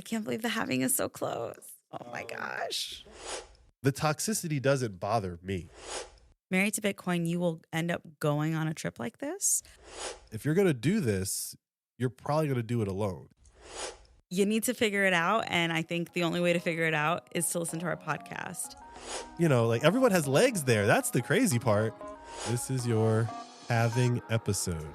can't believe the halving is so close. Oh my gosh. The toxicity doesn't bother me. Married to Bitcoin, you will end up going on a trip like this. If you're going to do this, you're probably going to do it alone. You need to figure it out. And I think the only way to figure it out is to listen to our podcast. You know, like everyone has legs there. That's the crazy part. This is your halving episode.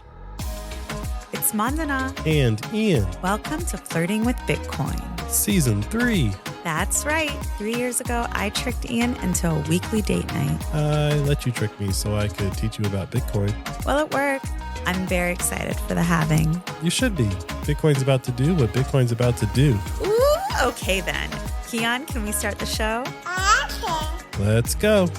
It's Mandana. And Ian. Welcome to Flirting with Bitcoin. Season 3. That's right. 3 years ago, I tricked Ian into a weekly date night. I let you trick me so I could teach you about Bitcoin. Well, it worked. I'm very excited for the halving. You should be. Bitcoin's about to do what Bitcoin's about to do. Ooh, okay then. Keon, can we start the show? Okay. Let's go.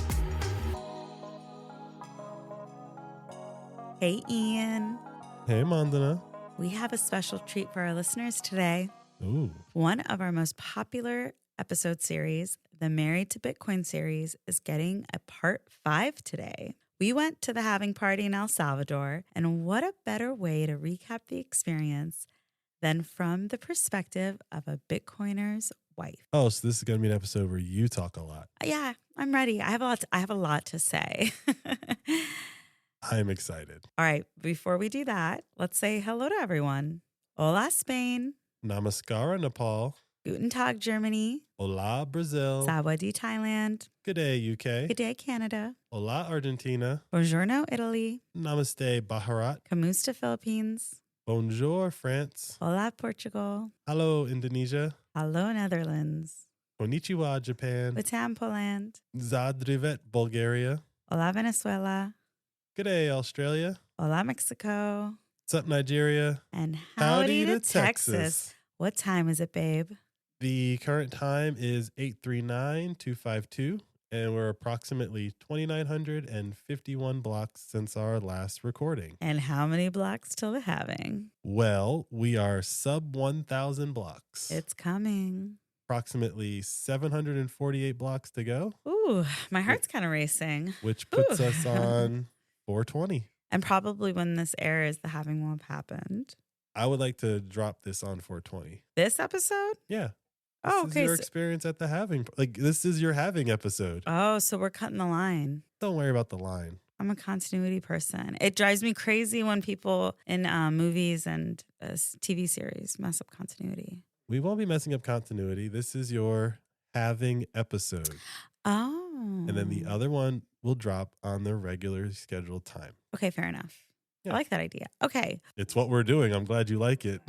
Hey, Ian. Hey, Mandana. We have a special treat for our listeners today. Ooh. One of our most popular episode series, the Married to Bitcoin series, is getting a part 5 today. We went to the halving party in El Salvador, and what a better way to recap the experience than from the perspective of a Bitcoiner's wife. Oh, so this is going to be an episode where you talk a lot. Yeah, I'm ready. I have a lot to say. I'm excited. All right, before we do that, let's say hello to everyone. Hola, Spain. Namaskara, Nepal. Guten Tag, Germany. Hola, Brazil. Sawadee, Thailand. Good day, UK. Good day, Canada. Hola, Argentina. Buongiorno, Italy. Namaste, Bharat. Kamusta, Philippines. Bonjour, France. Hola, Portugal. Hello, Indonesia. Hello, Netherlands. Konnichiwa, Japan. Batam, Poland. Zadrivet, Bulgaria. Hola, Venezuela. Good day, Australia. Hola, Mexico. What's up, Nigeria? And howdy to Texas. What time is it, babe? The current time is 839-252, and we're approximately 2,951 blocks since our last recording. And how many blocks till the halving? Well, we are sub 1,000 blocks. It's coming. Approximately 748 blocks to go. Ooh, my heart's kind of racing. Which puts us on 420. And probably when this airs, the halving will have happened. I would like to drop this on 420. This episode? Yeah. Oh, This okay. is your experience at the halving. Like, this is your halving episode. Oh, so we're cutting the line. Don't worry about the line. I'm a continuity person. It drives me crazy when people in movies and TV series mess up continuity. We won't be messing up continuity. This is your halving episode. Oh. And then the other one will drop on the regular scheduled time. Okay, fair enough. Yeah. I like that idea. Okay. It's what we're doing. I'm glad you like it.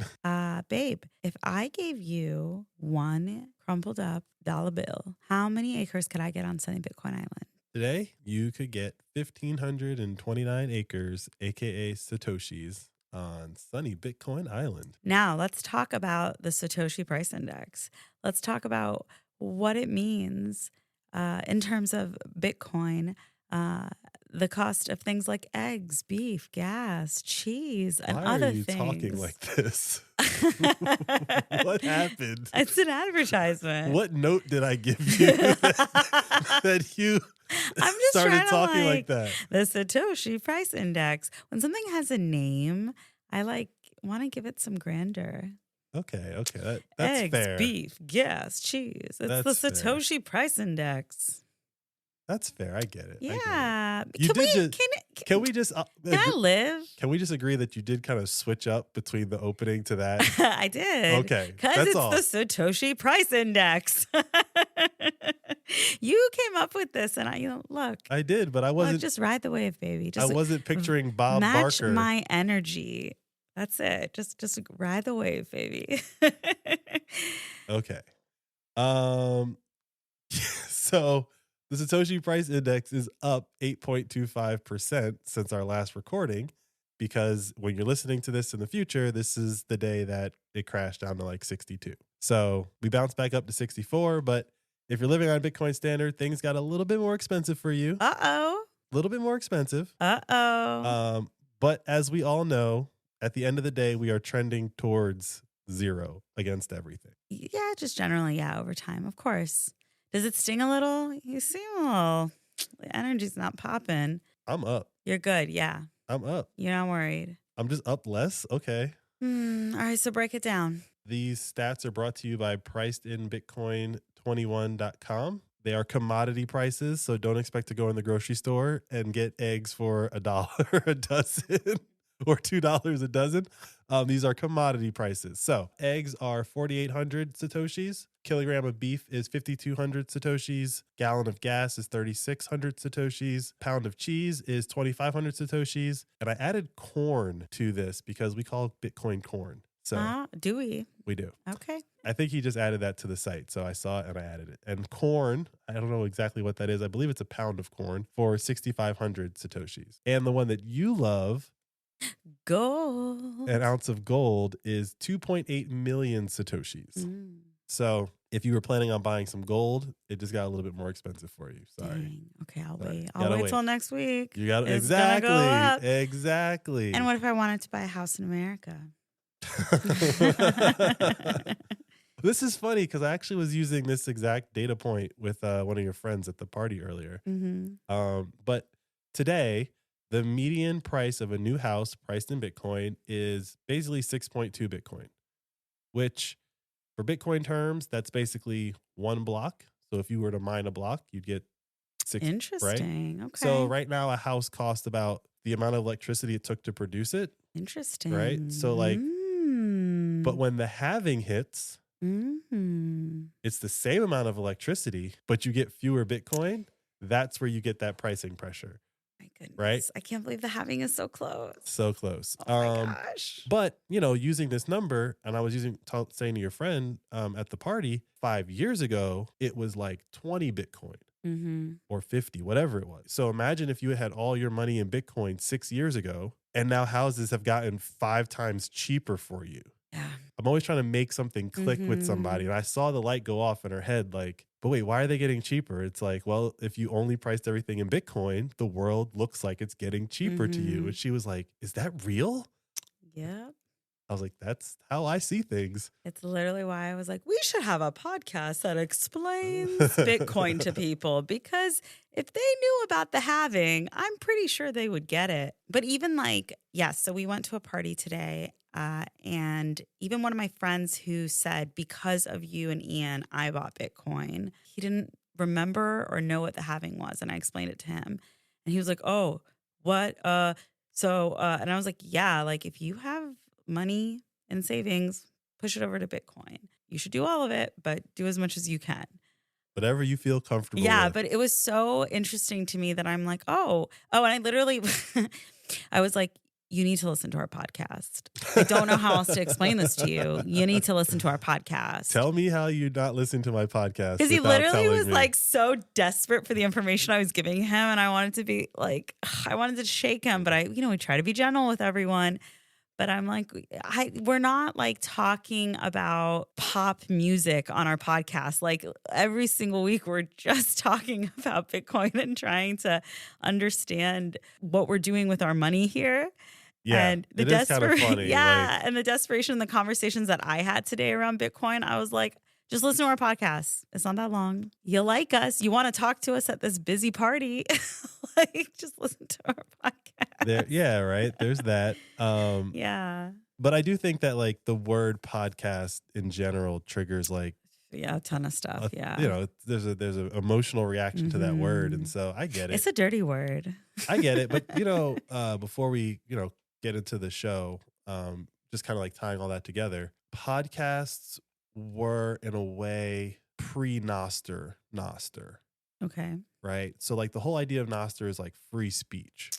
Babe, if I gave you one crumpled up dollar bill, how many acres could I get on sunny Bitcoin Island? Today, you could get 1,529 acres, aka Satoshis, on sunny Bitcoin Island. Now, let's talk about the Satoshi Price Index. Let's talk about what it means in terms of Bitcoin, the cost of things like eggs, beef, gas, cheese, and other things. Why are you talking like this? What happened? It's an advertisement. What note did I give you that you I'm just started trying talking to like that? The Satoshi Price Index. When something has a name, I want to give it some grandeur. Okay, that's Eggs, fair. beef, gas, cheese. It's That's the Satoshi Price Index. That's fair. I get it. Yeah. You Can did can we just can I live? Can we just agree that you did kind of switch up between the opening to that? I did. Okay, Because that's it's all. the Satoshi Price Index. You came up with this, and look. I did, but I wasn't. Just ride the wave, baby. Just I wasn't picturing Bob match Barker. my energy. That's it. Just ride the wave, baby. Okay. So the Satoshi Price Index is up 8.25% since our last recording, because when you're listening to this in the future, this is the day that it crashed down to like 62. So we bounced back up to 64, but if you're living on Bitcoin Standard, things got a little bit more expensive for you. Uh-oh. A little bit more expensive. Uh-oh. But as we all know, at the end of the day, we are trending towards zero against everything. Yeah, just generally, over time, of course. Does it sting a little? You seem a little, the energy's not popping. I'm up. You're good, yeah. I'm up. You're not worried. I'm just up less. Okay. All right, so break it down. These stats are brought to you by pricedinbitcoin21.com. They are commodity prices, so don't expect to go in the grocery store and get eggs for $1 a dozen or $2 a dozen. These are commodity prices. So eggs are 4,800 Satoshis. Kilogram of beef is 5,200 Satoshis. Gallon of gas is 3,600 Satoshis. Pound of cheese is 2,500 Satoshis. And I added corn to this because we call Bitcoin corn. So do we? We do. Okay. I think he just added that to the site. So I saw it and I added it. And corn, I don't know exactly what that is. I believe it's a pound of corn for 6,500 Satoshis. And the one that you love, gold. an ounce of gold, is 2.8 million Satoshis. So if you were planning on buying some gold, it just got a little bit more expensive for you. Sorry. Dang. Okay, I'll wait. I'll wait till next week. You got to It's gonna go up. Exactly. And what if I wanted to buy a house in America? This is funny because I actually was using this exact data point with one of your friends at the party earlier. But today, the median price of a new house priced in Bitcoin is basically 6.2 Bitcoin, which for Bitcoin terms, that's basically one block. So if you were to mine a block, you'd get 6. Interesting. Right? Okay. So right now, a house costs about the amount of electricity it took to produce it. Interesting. Right? So like, but when the halving hits, it's the same amount of electricity, but you get fewer Bitcoin. That's where you get that pricing pressure. My goodness. Right? I can't believe the halving is so close. So close. Oh my gosh. But, using this number, and I was saying to your friend at the party, 5 years ago, it was like 20 Bitcoin or 50, whatever it was. So imagine if you had all your money in Bitcoin 6 years ago, and now houses have gotten 5 times cheaper for you. Yeah. I'm always trying to make something click with somebody. And I saw the light go off in her head like, but wait, why are they getting cheaper? It's like, well, if you only priced everything in Bitcoin, the world looks like it's getting cheaper to you. And she was like, is that real? Yeah. I was like, that's how I see things. It's literally why I was like, we should have a podcast that explains Bitcoin to people, because if they knew about the halving, I'm pretty sure they would get it. But even so we went to a party today. And even one of my friends who said, because of you and Ian, I bought Bitcoin. He didn't remember or know what the halving was. And I explained it to him. And he was like, oh, what? And I was like, yeah, like if you have money and savings, push it over to Bitcoin. You should do all of it, but do as much as you can. Whatever you feel comfortable with. But it was so interesting to me that I'm like, and I literally, I was like, you need to listen to our podcast. I don't know how else to explain this to you. You need to listen to our podcast. Tell me how you not listen to my podcast. Because he literally was like so desperate for the information I was giving him. And I wanted to be like, I wanted to shake him. But we try to be gentle with everyone. But I'm like, we're not like talking about pop music on our podcast. Like every single week, we're just talking about Bitcoin and trying to understand what we're doing with our money here. Yeah, and the it is kind of funny. Yeah, and the desperation, the conversations that I had today around Bitcoin, I was like, just listen to our podcast. It's not that long. You like us. You want to talk to us at this busy party. Just listen to our podcast. Right. There's that. Yeah. But I do think that like the word podcast in general triggers like a ton of stuff. There's an emotional reaction to that word. And so I get it. It's a dirty word. I get it. But, before we, get into the show, just kind of like tying all that together, podcasts were in a way pre-Nostr. Okay. Right. So like the whole idea of Nostr is like free speech.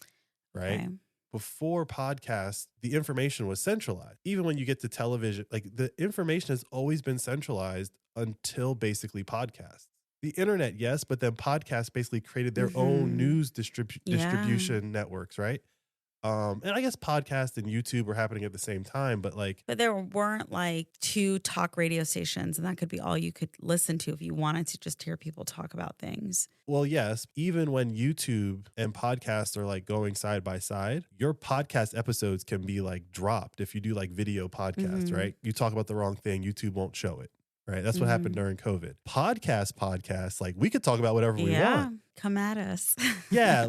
Right. Okay. Before podcasts, the information was centralized. Even when you get to television, like the information has always been centralized until basically podcasts. The internet, yes, but then podcasts basically created their own news distribution networks, right? And I guess podcast and YouTube were happening at the same time, but there weren't like 2 talk radio stations, and that could be all you could listen to if you wanted to just hear people talk about things. Well, yes, even when YouTube and podcasts are like going side by side, your podcast episodes can be like dropped if you do like video podcasts, right? You talk about the wrong thing, YouTube won't show it. Right. That's what happened during COVID. Podcasts, like we could talk about whatever we want. Come at us. Yeah.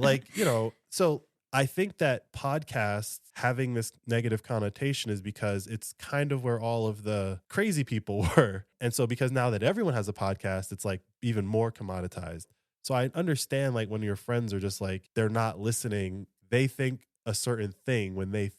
So I think that podcasts having this negative connotation is because it's kind of where all of the crazy people were. And so because now that everyone has a podcast, it's like even more commoditized. So I understand like when your friends are just like, they're not listening, they think a certain thing when they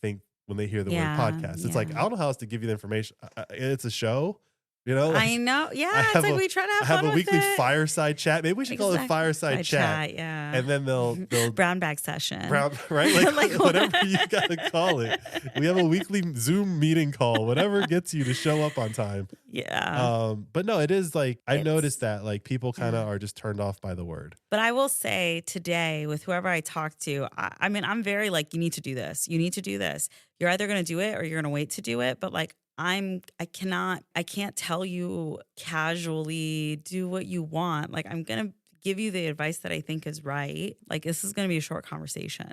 hear the word podcast. It's like, I don't know how else to give you the information. It's a show. You know, like, I know. Yeah, it's like we try to have fun with weekly it. fireside chat. Maybe we should call it fireside chat. Yeah. And then they'll brown bag session. Right? Like whatever you gotta call it. We have a weekly Zoom meeting call, whatever gets you to show up on time. Yeah. But no, it is like I noticed that like people kind of are just turned off by the word. But I will say today with whoever I talk to, I mean, I'm very like, you need to do this. You need to do this. You're either gonna do it or you're gonna wait to do it. But like I can't tell you casually do what you want. Like I'm going to give you the advice that I think is right. Like this is going to be a short conversation.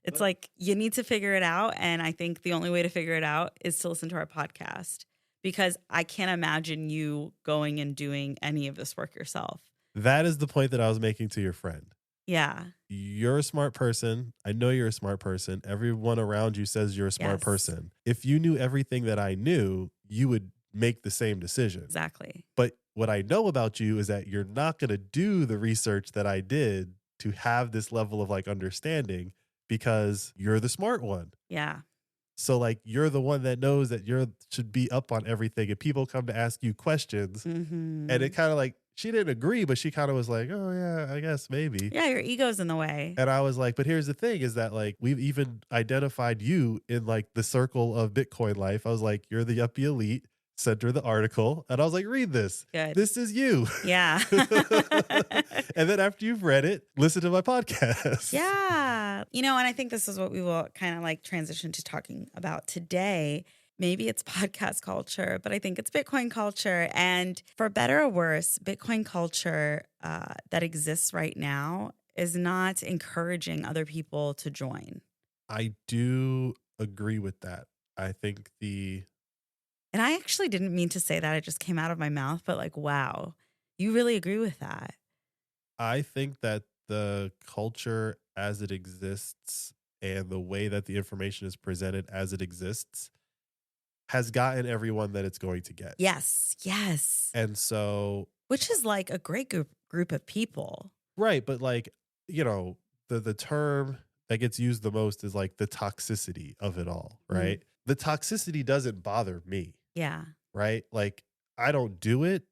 It's like you need to figure it out. And I think the only way to figure it out is to listen to our podcast because I can't imagine you going and doing any of this work yourself. That is the point that I was making to your friend. Yeah. You're a smart person. I know you're a smart person. Everyone around you says you're a smart person. If you knew everything that I knew, you would make the same decision. Exactly. But what I know about you is that you're not going to do the research that I did to have this level of like understanding because you're the smart one. Yeah. So like you're the one that knows that you should be up on everything and people come to ask you questions and it kind of like, she didn't agree, but she kind of was like, oh, yeah, I guess maybe. Yeah, your ego's in the way. And I was like, but here's the thing is that like we've even identified you in like the circle of Bitcoin life. I was like, you're the yuppie elite, center of the article. And I was like, read this. Good. This is you. Yeah. And then after you've read it, listen to my podcast. Yeah. You know, and I think this is what we will kind of like transition to talking about today. Maybe it's podcast culture, but I think it's Bitcoin culture. And for better or worse, Bitcoin culture that exists right now is not encouraging other people to join. I do agree with that. I think and I actually didn't mean to say that. It just came out of my mouth. But like, wow, you really agree with that. I think that the culture as it exists and the way that the information is presented as it exists has gotten everyone that it's going to get. Yes. Yes. And so, which is like a great group of people. Right. But like, you know, the term that gets used the most is like the toxicity of it all. Right. Mm. The toxicity doesn't bother me. Yeah. Right. Like I don't do it,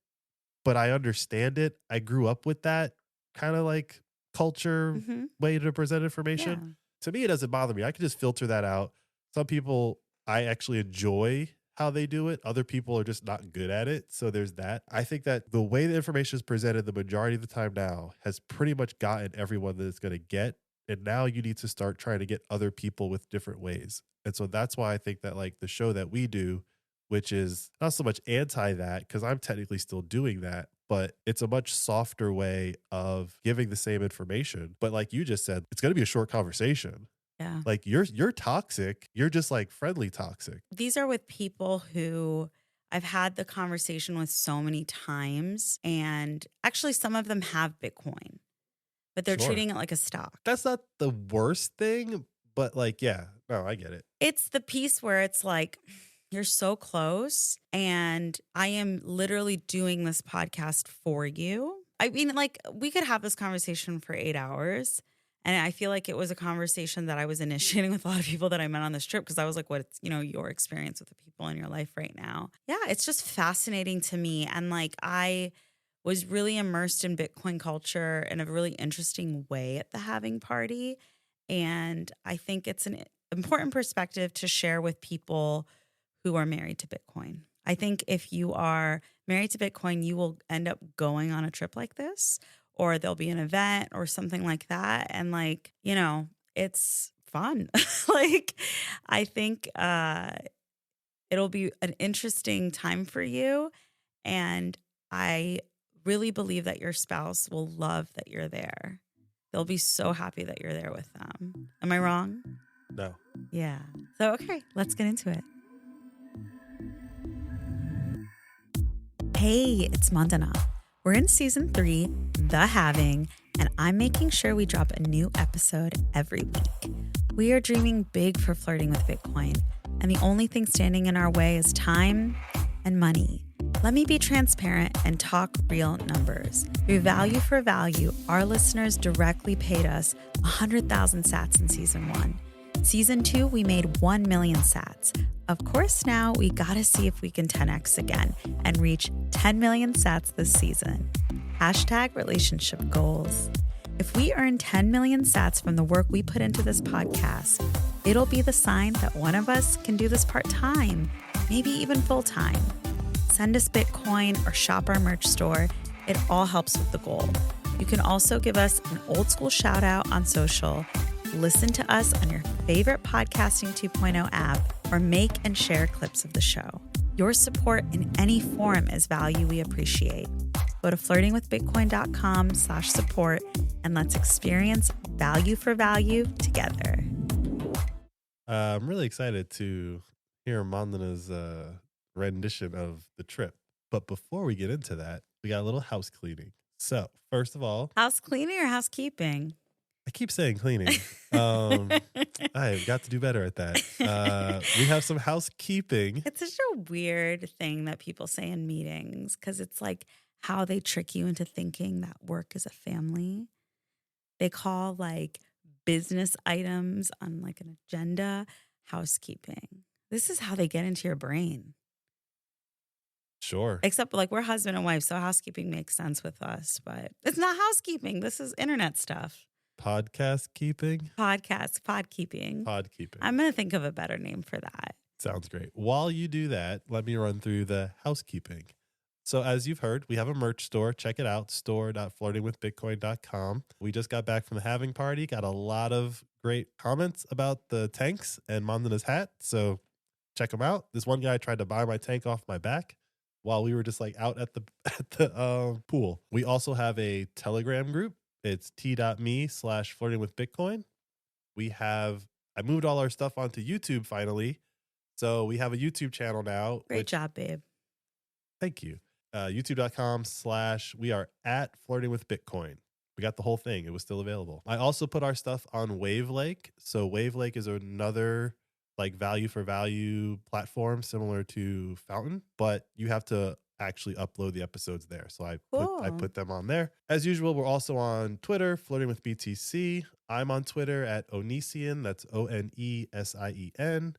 but I understand it. I grew up with that kind of like culture way to present information. Yeah. To me, it doesn't bother me. I can just filter that out. Some people, I actually enjoy how they do it. Other people are just not good at it. So there's that. I think that the way the information is presented the majority of the time now has pretty much gotten everyone that it's going to get. And now you need to start trying to get other people with different ways. And so that's why I think that like the show that we do, which is not so much anti that, because I'm technically still doing that, but it's a much softer way of giving the same information. But like you just said, it's going to be a short conversation. Yeah. Like you're toxic. You're just like friendly toxic. These are with people who I've had the conversation with so many times. And actually some of them have Bitcoin, but they're treating it like a stock. That's not the worst thing, but like, yeah, no, I get it. It's the piece where it's like, you're so close and I am literally doing this podcast for you. I mean, like we could have this conversation for 8 hours. And I feel like it was a conversation that I was initiating with a lot of people that I met on this trip because I was like, what's, your experience with the people in your life right now? Yeah, it's just fascinating to me. And like I was really immersed in Bitcoin culture in a really interesting way at the Halving party. And I think it's an important perspective to share with people who are married to Bitcoin. I think if you are married to Bitcoin, you will end up going on a trip like this, or there'll be an event or something like that. And like, it's fun. Like, I think it'll be an interesting time for you. And I really believe that your spouse will love that you're there. They'll be so happy that you're there with them. Am I wrong? No. Yeah. So, okay, let's get into it. Hey, it's Mandana. We're in season 3, The Halving, and I'm making sure we drop a new episode every week. We are dreaming big for Flirting with Bitcoin, and the only thing standing in our way is time and money. Let me be transparent and talk real numbers. Through Value for Value, our listeners directly paid us 100,000 sats in season 1. Season 2, we made 1 million sats. Of course, now we gotta see if we can 10x again and reach 10 million sats this season. Hashtag relationship goals. If we earn 10 million sats from the work we put into this podcast, it'll be the sign that one of us can do this part-time, maybe even full-time. Send us Bitcoin or shop our merch store. It all helps with the goal. You can also give us an old school shout out on social, listen to us on your favorite Podcasting 2.0 app, or make and share clips of the show. Your support in any form is value we appreciate. Go to flirtingwithbitcoin.com/support and let's experience value for value together. I'm really excited to hear Mandana's rendition of the trip. But before we get into that, we got a little house cleaning. So, first of all, House cleaning or housekeeping? I keep saying cleaning. I've got to do better at that. We have some housekeeping. It's such a weird thing that people say in meetings because it's like how they trick you into thinking that work is a family. They call like business items on like an agenda housekeeping. This is how they get into your brain. Sure. Except like we're husband and wife, so housekeeping makes sense with us, but it's not housekeeping. This is internet stuff. Podcast keeping? Podkeeping. Podkeeping. I'm going to think of a better name for that. Sounds great. While you do that, let me run through the housekeeping. So as you've heard, we have a merch store. Check it out, store.flirtingwithbitcoin.com. We just got back from the Halving party, got a lot of great comments about the tanks and Mandana's hat. So check them out. This one guy tried to buy my tank off my back while we were just like out at the pool. We also have a Telegram group. It's t.me/flirtingwithbitcoin. I moved all our stuff onto YouTube finally. So we have a YouTube channel now. Great job, babe. Thank you. YouTube.com/we are at Flirting with Bitcoin. We got the whole thing. It was still available. I also put our stuff on Wavelake. So Wavelake is another like value for value platform similar to Fountain, but you have to actually upload the episodes there. So I put them on there. As usual, we're also on Twitter, Flirting with BTC. I'm on Twitter at Onesian. That's Onesien.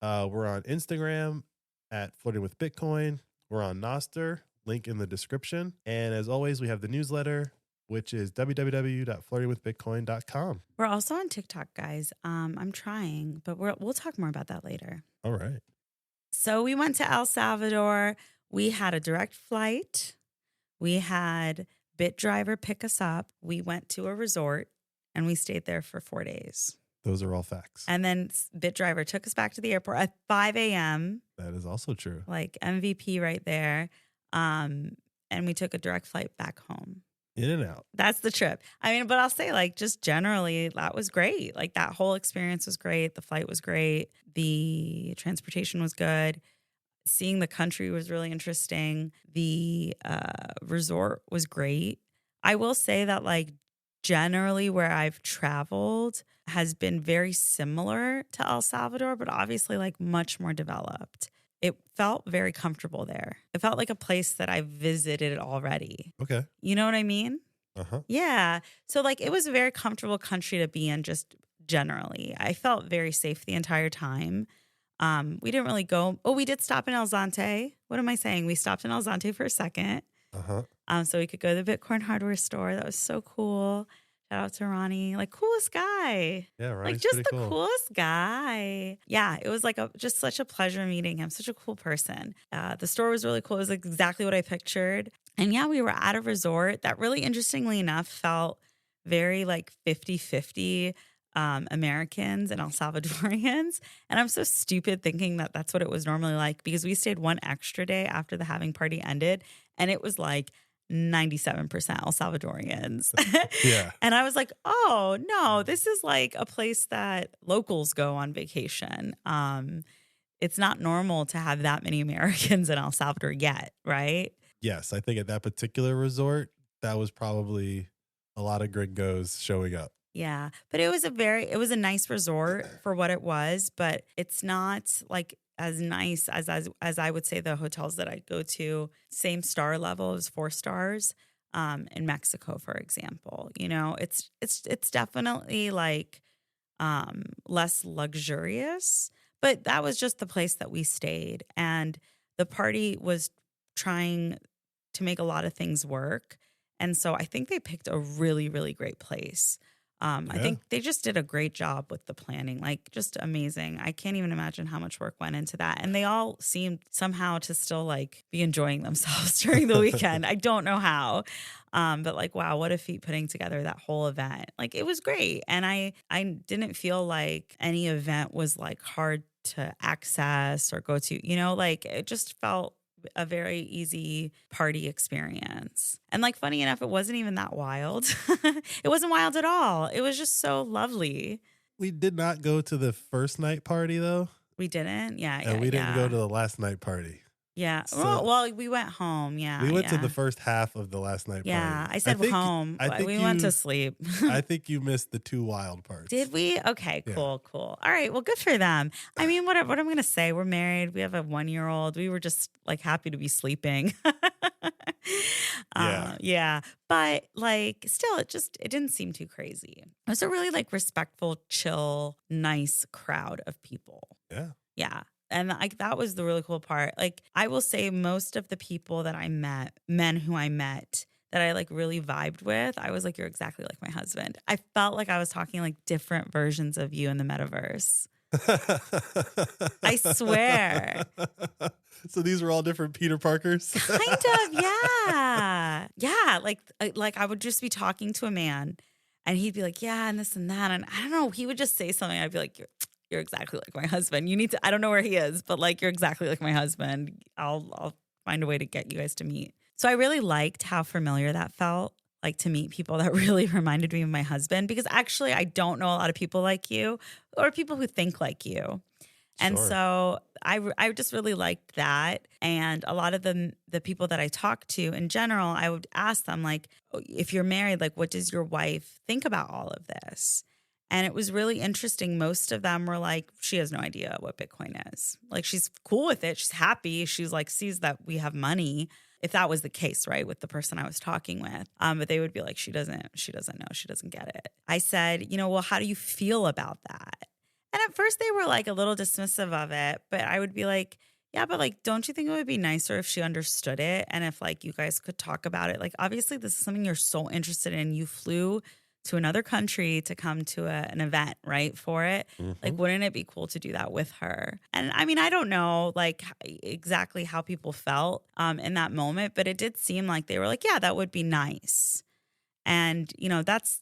We're on Instagram at Flirting with Bitcoin. We're on Nostr, link in the description. And as always, we have the newsletter, which is www.flirtingwithbitcoin.com. We're also on TikTok, guys. I'm trying, but we'll talk more about that later. All right. So we went to El Salvador. We had a direct flight. We had BitDriver pick us up. We went to a resort and we stayed there for 4 days. Those are all facts. And then BitDriver took us back to the airport at 5 a.m. That is also true. Like MVP right there. And we took a direct flight back home. In and out. That's the trip. I mean, but I'll say like just generally that was great. Like that whole experience was great. The flight was great. The transportation was good. Seeing the country was really interesting. The resort was great. I will say that like generally where I've traveled has been very similar to El Salvador, but obviously like much more developed. It felt very comfortable there. It felt like a place that I visited already. Okay. You know what I mean? Uh-huh. Yeah. So like it was a very comfortable country to be in just generally. I felt very safe the entire time. We didn't really go. Oh, we did stop in El Zante. What am I saying? We stopped in El Zante for a second. Uh-huh. So we could go to the Bitcoin hardware store. That was so cool. Shout out to Ronnie. Like coolest guy. Yeah, Ronnie's like just pretty the cool. coolest guy. Yeah, it was like just such a pleasure meeting him. Such a cool person. The store was really cool. It was like exactly what I pictured. And yeah, we were at a resort that really interestingly enough felt very like 50-50 Americans and El Salvadorians. And I'm so stupid thinking that that's what it was normally like because we stayed one extra day after the Halving party ended and it was like 97% El Salvadorians. Yeah. And I was like, oh, no, this is like a place that locals go on vacation. It's not normal to have that many Americans in El Salvador yet, right? Yes, I think at that particular resort, that was probably a lot of gringos showing up. Yeah. But it was a nice resort for what it was, but it's not like as nice as I would say the hotels that I go to. Same star level as 4 stars in Mexico, for example. You know, it's definitely like less luxurious, but that was just the place that we stayed. And the party was trying to make a lot of things work. And so I think they picked a really, really great place. I think they just did a great job with the planning, like just amazing. I can't even imagine how much work went into that. And they all seemed somehow to still like be enjoying themselves during the weekend. I don't know how. But like, wow, what a feat putting together that whole event. Like it was great. And I didn't feel like any event was like hard to access or go to, you know, like it just felt a very easy party experience. And like, funny enough, it wasn't even that wild. It wasn't wild at all. It was just so lovely. We did not go to the first night party though. We didn't. Yeah. And we didn't go to the last night party. Yeah. So, well, we went home. Yeah. We went to the first half of the last night party. Yeah. I said home. We went to sleep. I think you missed the 2 wild parts. Did we? Okay, cool. All right. Well, good for them. I mean, what I'm going to say, we're married. We have a 1-year-old. We were just like happy to be sleeping. Yeah. But like, still, it didn't seem too crazy. It was a really like respectful, chill, nice crowd of people. Yeah. Yeah. And like that was the really cool part. Like I will say most of the people that I met, men who I met that I like really vibed with, I was like, you're exactly like my husband. I felt like I was talking like different versions of you in the metaverse. I swear. So these were all different Peter Parkers? Kind of, yeah. Yeah, like I would just be talking to a man and he'd be like, yeah, and this and that. And I don't know, he would just say something. I'd be like, you're exactly like my husband. You need to, I don't know where he is, but like, you're exactly like my husband. I'll find a way to get you guys to meet. So I really liked how familiar that felt, like to meet people that really reminded me of my husband, because actually I don't know a lot of people like you or people who think like you. And so I just really liked that. And a lot of the people that I talked to in general, I would ask them like, if you're married, like, what does your wife think about all of this? And it was really interesting. Most of them were like, she has no idea what Bitcoin is. Like, she's cool with it. She's happy. She's like, sees that we have money. If that was the case, right, with the person I was talking with. But they would be like, she doesn't know. She doesn't get it. I said, well, how do you feel about that? And at first they were like a little dismissive of it. But I would be like, yeah, but like, don't you think it would be nicer if she understood it? And if like you guys could talk about it? Like, obviously this is something you're so interested in. You flew to another country to come to an event, right, for it. Mm-hmm. Like, wouldn't it be cool to do that with her? And I mean, I don't know like exactly how people felt in that moment, but it did seem like they were like, yeah, that would be nice. And, that's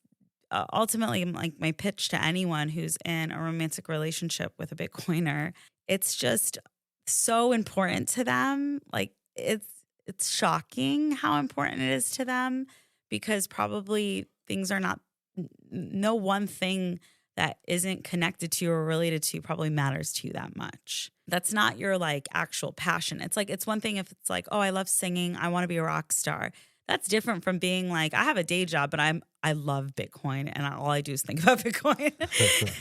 ultimately like my pitch to anyone who's in a romantic relationship with a Bitcoiner. It's just so important to them. Like, it's shocking how important it is to them, because probably things are not, no one thing that isn't connected to you or related to you probably matters to you that much. That's not your like actual passion. It's like, it's one thing if it's like, oh, I love singing, I want to be a rock star. That's different from being like, I have a day job, but I love Bitcoin and all I do is think about Bitcoin.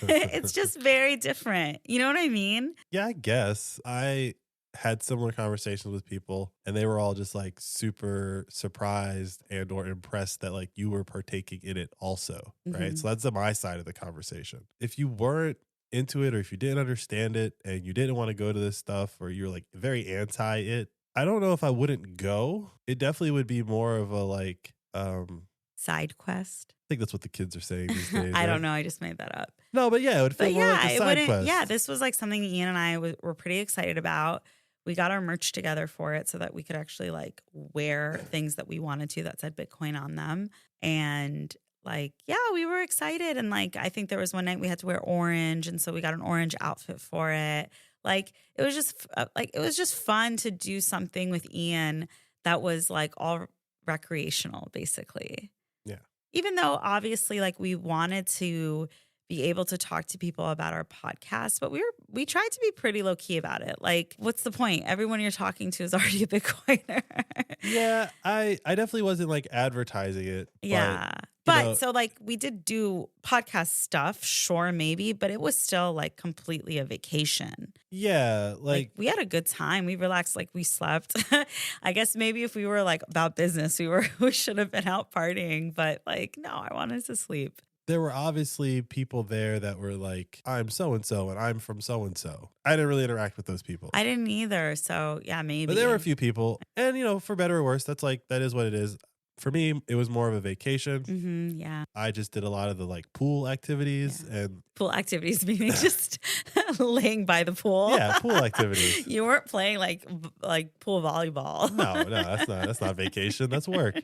It's just very different. You know what I mean? Yeah, I guess. I had similar conversations with people and they were all just like super surprised and or impressed that like you were partaking in it also, right? Mm-hmm. So that's my side of the conversation. If you weren't into it or if you didn't understand it and you didn't want to go to this stuff or you're like very anti it, I don't know if I wouldn't go. It definitely would be more of a like side quest. I think that's what the kids are saying these days. I don't know. I just made that up. No, but yeah, it would feel more like a side quest. Yeah, this was like something Ian and I were pretty excited about. We got our merch together for it so that we could actually like wear things that we wanted to that said Bitcoin on them. And like, yeah, we were excited. And like, I think there was one night we had to wear orange. And so we got an orange outfit for it. Like, it was just fun to do something with Ian that was like all recreational, basically. Yeah. Even though obviously like we wanted to be able to talk to people about our podcast, but we tried to be pretty low key about it. Like, what's the point? Everyone you're talking to is already a Bitcoiner. Yeah, I definitely wasn't like advertising it. Yeah. But so like we did do podcast stuff, sure, maybe, but it was still like completely a vacation. Yeah. Like we had a good time. We relaxed, like we slept. I guess maybe if we were like about business, we should have been out partying, but like, no, I wanted to sleep. There were obviously people there that were like, I'm so-and-so and I'm from so-and-so. I didn't really interact with those people. I didn't either. So yeah, maybe. But there were a few people. And, for better or worse, that is what it is. For me, it was more of a vacation. Mm-hmm, yeah. I just did a lot of the like pool activities and pool activities, meaning just laying by the pool. Yeah, pool activities. You weren't playing like pool volleyball. No, that's not vacation. That's work.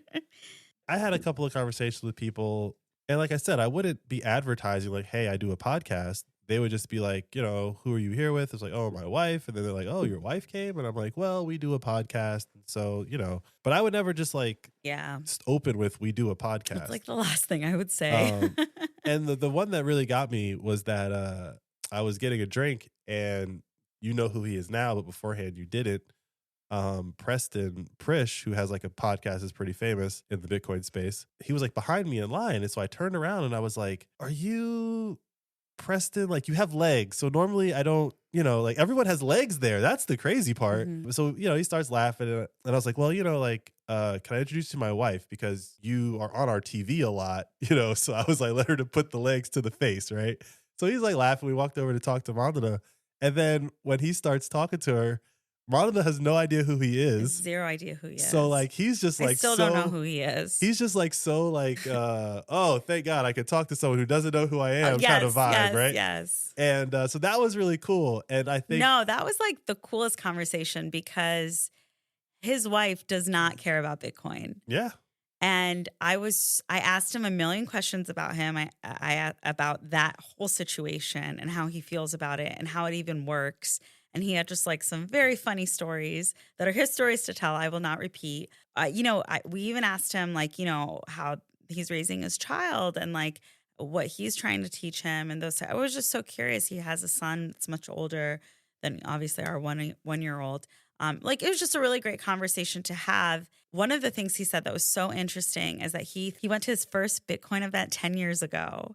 I had a couple of conversations with people. And like I said, I wouldn't be advertising like, hey, I do a podcast. They would just be like, who are you here with? It's like, oh, my wife. And then they're like, oh, your wife came? And I'm like, well, we do a podcast. And so, but I would never just like just open with, we do a podcast. It's like the last thing I would say. And the one that really got me was that I was getting a drink and you know who he is now, but beforehand you didn't. Preston Prish, who has like a podcast, is pretty famous in the Bitcoin space. He was like behind me in line. And so I turned around and I was like, are you Preston? Like you have legs. So normally I don't, like everyone has legs there. That's the crazy part. Mm-hmm. So, he starts laughing and I was like, well, can I introduce you to my wife because you are on our TV a lot, So I was like, let her to put the legs to the face. Right. So he's like laughing. We walked over to talk to Mandana. And then when he starts talking to her, Monica has no idea who he is. Zero idea who he is. So like he's just like I still don't know who he is. He's just like oh, thank God I could talk to someone who doesn't know who I am kind of vibe, right? Yes. And so that was really cool. And I think that was like the coolest conversation because his wife does not care about Bitcoin. Yeah. And I asked him a million questions about him, I about that whole situation and how he feels about it and how it even works. And he had just like some very funny stories that are his stories to tell. I will not repeat. We even asked him like, how he's raising his child and like what he's trying to teach him. And I was just so curious. He has a son that's much older than obviously our 1-year-old. It was just a really great conversation to have. One of the things he said that was so interesting is that he went to his first Bitcoin event 10 years ago.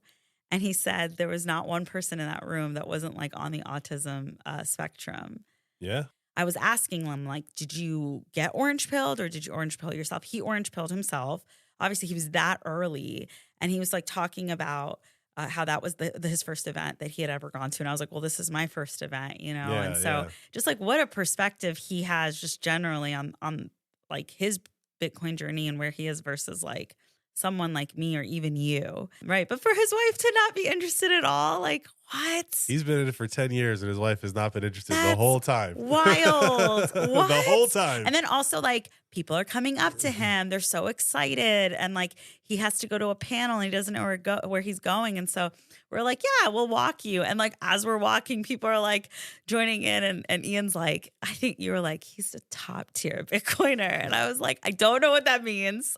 And he said there was not one person in that room that wasn't like on the autism spectrum. Yeah. I was asking him like, did you get orange pilled or did you orange pill yourself? He orange pilled himself. Obviously he was that early. And he was like talking about how that was his first event that he had ever gone to. And I was like, well, this is my first event, Yeah, and so just like what a perspective he has just generally on like his Bitcoin journey and where he is versus like someone like me or even you, right? But for his wife to not be interested at all, like what? He's been in it for 10 years and his wife has not been interested the whole time. Wild. What? The whole time. And then also like people are coming up to him. They're so excited. And like he has to go to a panel and he doesn't know where he's going. And so we're like, yeah, we'll walk you. And like as we're walking, people are like joining in. And Ian's like, I think you were like, he's a top tier Bitcoiner. And I was like, I don't know what that means.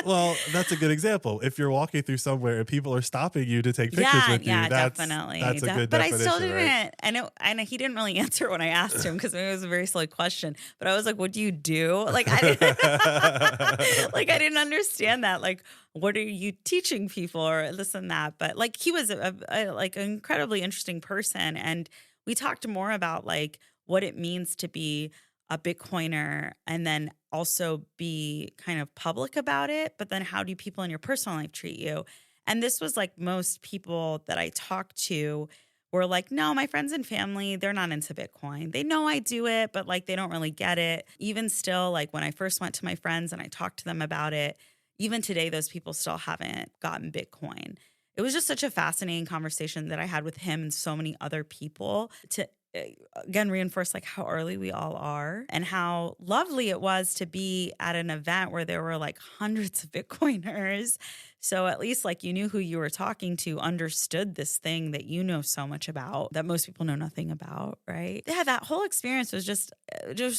Well, that's a good example. If you're walking through somewhere and people are stopping you to take pictures with you, definitely. That's a good but definition. I still didn't. Right? And he didn't really answer when I asked him because it was a very silly question. But I was like, "What do you do?" Like I didn't, like I didn't understand that. Like, what are you teaching people or this and that? But like he was like an incredibly interesting person, and we talked more about like what it means to be a Bitcoiner and then also be kind of public about it. But then how do people in your personal life treat you? And this was like most people that I talked to were like, no, my friends and family, they're not into Bitcoin. They know I do it, but like they don't really get it. Even still, like when I first went to my friends and I talked to them about it, even today, those people still haven't gotten Bitcoin. It was just such a fascinating conversation that I had with him and so many other people to again reinforce like how early we all are and how lovely it was to be at an event where there were like hundreds of Bitcoiners. So at least like you knew who you were talking to, understood this thing that you know so much about that most people know nothing about, right? Yeah, that whole experience was just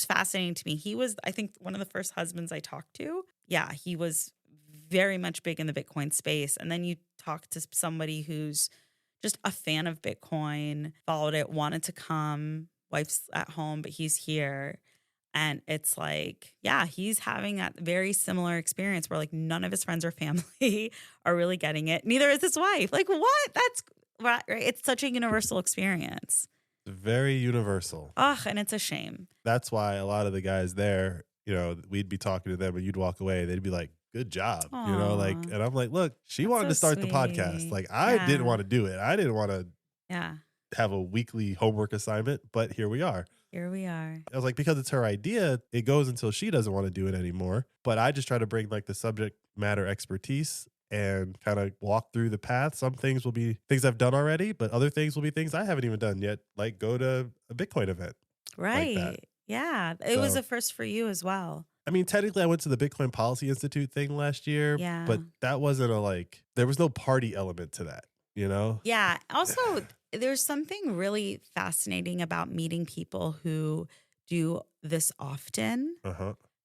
fascinating to me. He was, I think, one of the first husbands I talked to. Yeah, he was very much big in the Bitcoin space. And then you talk to somebody who's just a fan of Bitcoin, followed it, wanted to come, wife's at home, but he's here. And it's like, yeah, he's having that very similar experience where like none of his friends or family are really getting it. Neither is his wife. Like, what? That's right. It's such a universal experience. Very universal. Ugh, and it's a shame. That's why a lot of the guys there, we'd be talking to them and you'd walk away. They'd be like, good job. Aww. And I'm like, look, she wanted so to start the sweet. podcast. Like, I didn't want to do it. I didn't want to have a weekly homework assignment, but here we are. Here we are. I was like, because it's her idea, it goes until she doesn't want to do it anymore. But I just try to bring like the subject matter expertise and kind of walk through the path. Some things will be things I've done already, but other things will be things I haven't even done yet, like go to a Bitcoin event. Right. Like yeah. It was a first for you as well. I mean, technically I went to the Bitcoin Policy Institute thing last year, but that wasn't there was no party element to that, Yeah. Also, there's something really fascinating about meeting people who do this often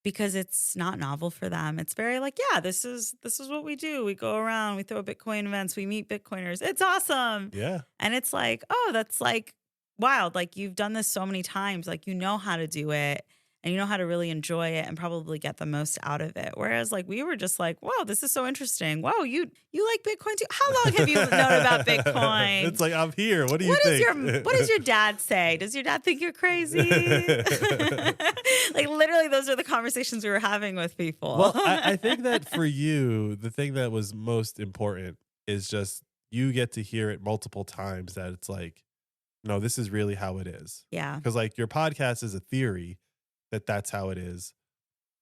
because it's not novel for them. It's very like, yeah, this is what we do. We go around, we throw Bitcoin events, we meet Bitcoiners. It's awesome. Yeah. And it's like, oh, that's like wild. Like you've done this so many times, like you know how to do it. And you know how to really enjoy it and probably get the most out of it. Whereas like we were just like, whoa, this is so interesting. Whoa, you like Bitcoin too? How long have you known about Bitcoin? It's like, I'm here. What do you think? What does your dad say? Does your dad think you're crazy? Like literally those are the conversations we were having with people. Well, I think that for you, the thing that was most important is just you get to hear it multiple times that it's like, no, this is really how it is. Yeah. Because like your podcast is a theory that's how it is.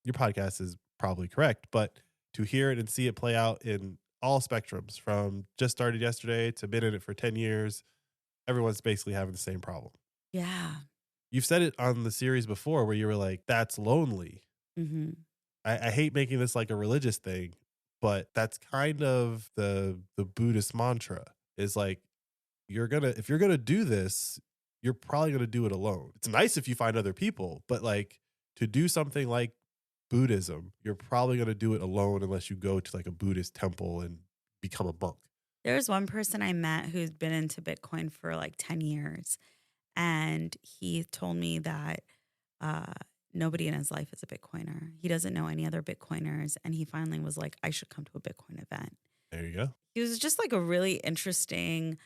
Your podcast is probably correct, but to hear it and see it play out in all spectrums from just started yesterday to been in it for 10 years, everyone's basically having the same problem. Yeah. You've said it on the series before where you were like, that's lonely. Mm-hmm. I hate making this like a religious thing, but that's kind of the Buddhist mantra is like, if you're going to do this, you're probably going to do it alone. It's nice if you find other people, but like to do something like Buddhism, you're probably going to do it alone unless you go to like a Buddhist temple and become a monk. There's one person I met who's been into Bitcoin for like 10 years. And he told me that nobody in his life is a Bitcoiner. He doesn't know any other Bitcoiners. And he finally was like, I should come to a Bitcoin event. There you go. He was just like a really interesting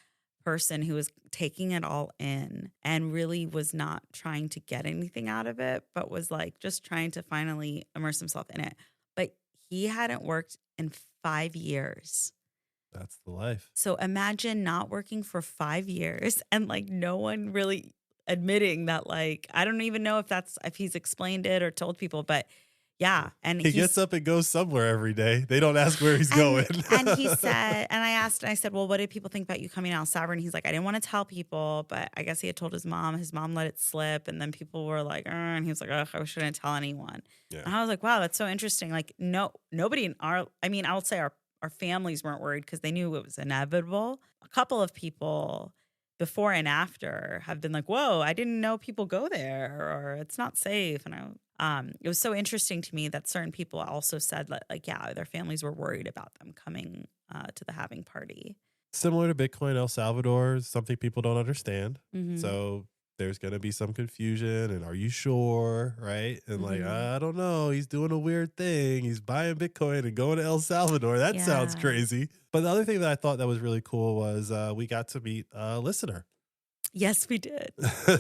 person who was taking it all in and really was not trying to get anything out of it, but was like just trying to finally immerse himself in it. But he hadn't worked in 5 years. That's the life. So imagine not working for 5 years and like no one really admitting that, like, I don't even know if he's explained it or told people, but yeah. And he gets up and goes somewhere every day. They don't ask where he's going. And he said, and I said, well, what did people think about you coming out sober? And he's like, I didn't want to tell people, but I guess he had told his mom. His mom let it slip. And then people were like, and he was like, oh, I shouldn't tell anyone. Yeah. And I was like, wow, that's so interesting. Like, nobody in I would say our families weren't worried because they knew it was inevitable. A couple of people before and after have been like, whoa, I didn't know people go there or it's not safe. And it was so interesting to me that certain people also said that, like, yeah, their families were worried about them coming to the Halving party. Similar to Bitcoin El Salvador, something people don't understand. Mm-hmm. So there's going to be some confusion and are you sure, right? And like, I don't know, he's doing a weird thing. He's buying Bitcoin and going to El Salvador. That sounds crazy. But the other thing that I thought that was really cool was we got to meet a listener. Yes, we did.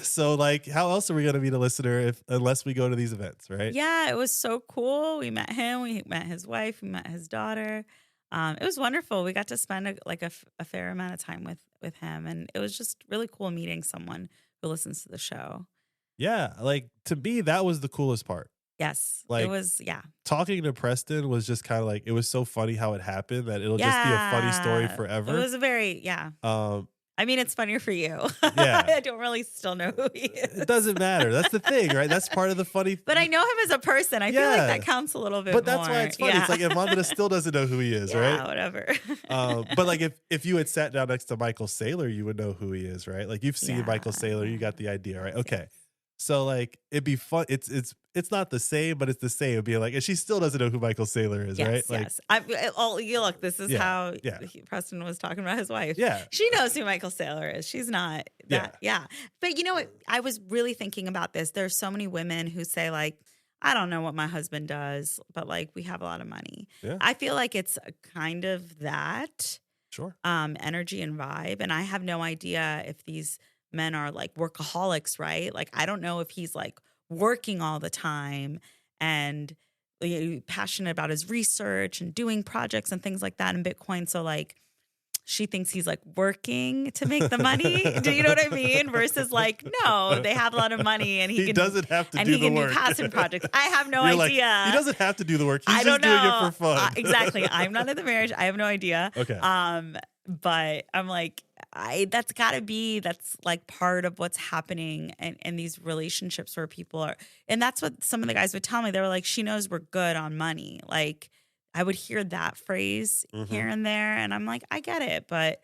So like, how else are we going to meet a listener unless we go to these events, right? Yeah, it was so cool. We met him. We met his wife. We met his daughter. It was wonderful. We got to spend a fair amount of time with him. And it was just really cool meeting someone who listens to the show. Yeah, like to me, that was the coolest part. Yes, like, it was, yeah. Talking to Preston was just kind of like, it was so funny how it happened that it'll just be a funny story forever. It was a very, I mean, it's funnier for you. Yeah. I don't really still know who he is. It doesn't matter. That's the thing, right? That's part of the funny. But I know him as a person. I feel like that counts a little bit more. But that's why it's funny. Yeah. It's like Amanda still doesn't know who he is, right? Yeah, whatever. But like if you had sat down next to Michael Saylor, you would know who he is, right? Like you've seen Michael Saylor, you got the idea, right? Okay. So like it'd be fun. It's not the same, but it's the same. It'd be like, and she still doesn't know who Michael Saylor is, right? Like, yes. You look, this is how Preston was talking about his wife. Yeah. She knows who Michael Saylor is. She's not that. Yeah. But you know what? I was really thinking about this. There's so many women who say like, I don't know what my husband does, but like we have a lot of money. Yeah. I feel like it's kind of that Sure. energy and vibe. And I have no idea if these men are like workaholics, right? Like, I don't know if he's like working all the time and passionate about his research and doing projects and things like that in Bitcoin. So like, she thinks he's like working to make the money. Do you know what I mean? Versus like, no, they have a lot of money and he doesn't have to do the work. And he can do passive projects. I have no You're idea. Like, he doesn't have to do the work. He's just doing it for fun. Exactly. I'm not in the marriage. I have no idea. Okay. But I'm like, that's like part of what's happening in these relationships where people are, and that's what some of the guys would tell me. They were like, she knows we're good on money. Like, I would hear that phrase here and there, and I'm like, I get it, but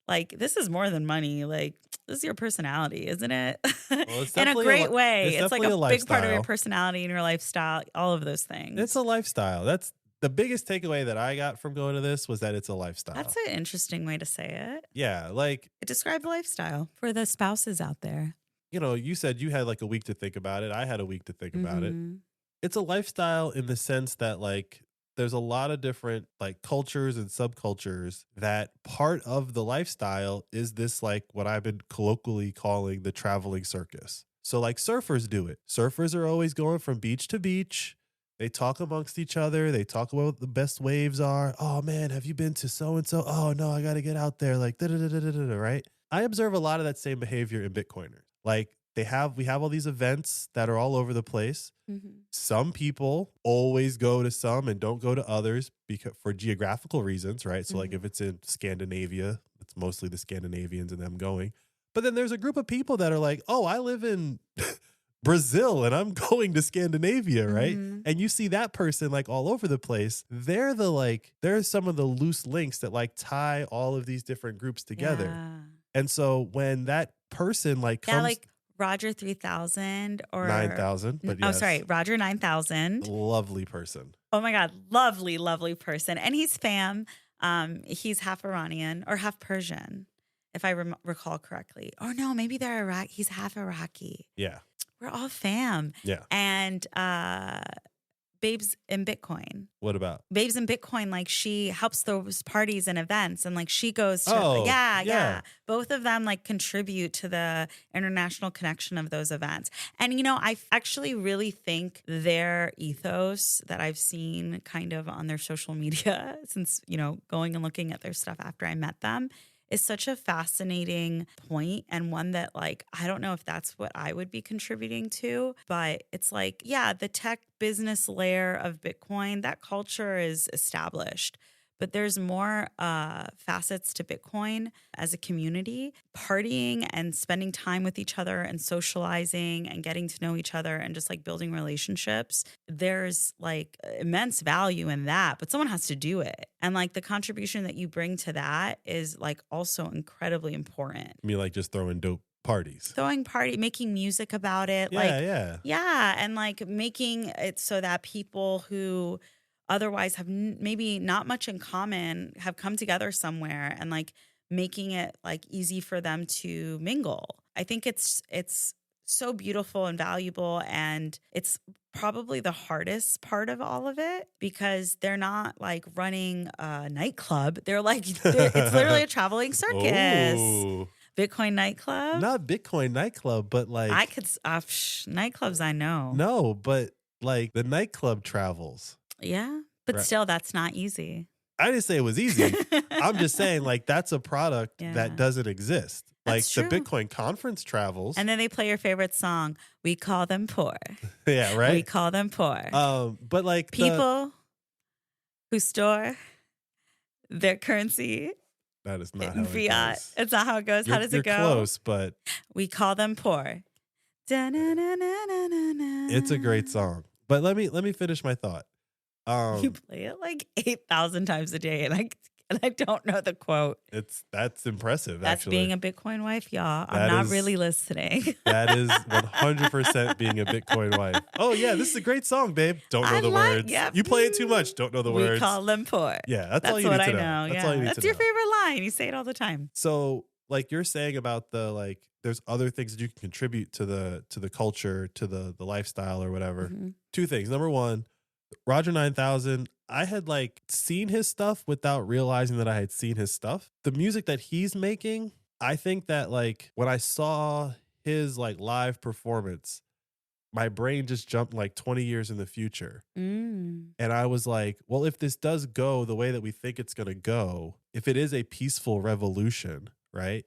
like, this is more than money. Like, this is your personality, isn't it? Well, in a great way. It's like a big part of your lifestyle. Personality and your lifestyle, all of those things. It's a lifestyle. That's the biggest takeaway that I got from going to this was that it's a lifestyle. That's an interesting way to say it. Yeah, like It describes lifestyle for the spouses out there. You know, you said you had like a week to think about it. I had a week to think about it. Mm-hmm. It's a lifestyle in the sense that like there's a lot of different like cultures and subcultures that part of the lifestyle is this like what I've been colloquially calling the traveling circus. So like surfers do it. Surfers are always going from beach to beach. They talk amongst each other. They talk about what the best waves are. Oh man, have you been to so-and-so? Oh no, I got to get out there. Like, right? I observe a lot of that same behavior in Bitcoiners. Like we have all these events that are all over the place. Mm-hmm. Some people always go to some and don't go to others because for geographical reasons, right? So like if it's in Scandinavia, it's mostly the Scandinavians and them going. But then there's a group of people that are like, oh, I live in Brazil and I'm going to Scandinavia, right? Mm-hmm. And you see that person like all over the place. They're some of the loose links that like tie all of these different groups together. Yeah. And so when that person like comes, like Roger 3000 or 9000, but yes. Oh, sorry, Roger 9000. Lovely person. Oh my God, lovely, lovely person. And he's fam. He's half Iranian or half Persian, if I recall correctly. Or no, maybe they're Iraq. He's half Iraqi. Yeah. We're all fam. Yeah. And Babes in Bitcoin. What about? Babes in Bitcoin, like she helps those parties and events and like she goes to, yeah. Both of them like contribute to the international connection of those events. And, you know, I actually really think their ethos that I've seen kind of on their social media since, you know, going and looking at their stuff after I met them is such a fascinating point and one that like, I don't know if that's what I would be contributing to, but it's like, yeah, the tech business layer of Bitcoin, that culture is established. But there's more facets to Bitcoin as a community. Partying and spending time with each other and socializing and getting to know each other and just like building relationships. There's like immense value in that, but someone has to do it. And like the contribution that you bring to that is like also incredibly important. I mean, like just throwing dope parties. Making music about it. Yeah. And like making it so that people who otherwise have maybe not much in common have come together somewhere and like making it like easy for them to mingle. I think it's so beautiful and valuable, and it's probably the hardest part of all of it because they're not like running a nightclub. It's literally a traveling circus. Ooh. Bitcoin nightclub? Not Bitcoin nightclub, but like nightclubs I know. No, but like the nightclub travels. Yeah, but still, that's not easy. I didn't say it was easy. I'm just saying, like, that's a product that doesn't exist. That's like true. the Bitcoin conference travels. And then they play your favorite song. We call them poor. Yeah, right? We call them poor. But like people who store their currency that is not in how fiat. it goes. It's not how it goes. How does it go? You're close, but we call them poor. It's a great song. But let me finish my thought. You play it like 8,000 times a day, and and I don't know the quote. That's impressive. That's actually being a Bitcoin wife, y'all. I'm That not is- really listening. That is 100% being a Bitcoin wife. Oh yeah, this is a great song, babe. Don't know the words. Yep. You play it too much. Don't know the we words. call them poor. Yeah, that's all you what need I to know. That's yeah. all you need That's to your know. favorite line. You say it all the time. So, like you're saying about the like, there's other things that you can contribute to the culture, to the lifestyle or whatever. Mm-hmm. Two things. Number one, Roger 9000. I had like seen his stuff without realizing that I had seen his stuff. The music that he's making, I think that like when I saw his like live performance, my brain just jumped like 20 years in the future. Mm. And I was like, well, if this does go the way that we think it's going to go, if it is a peaceful revolution, right?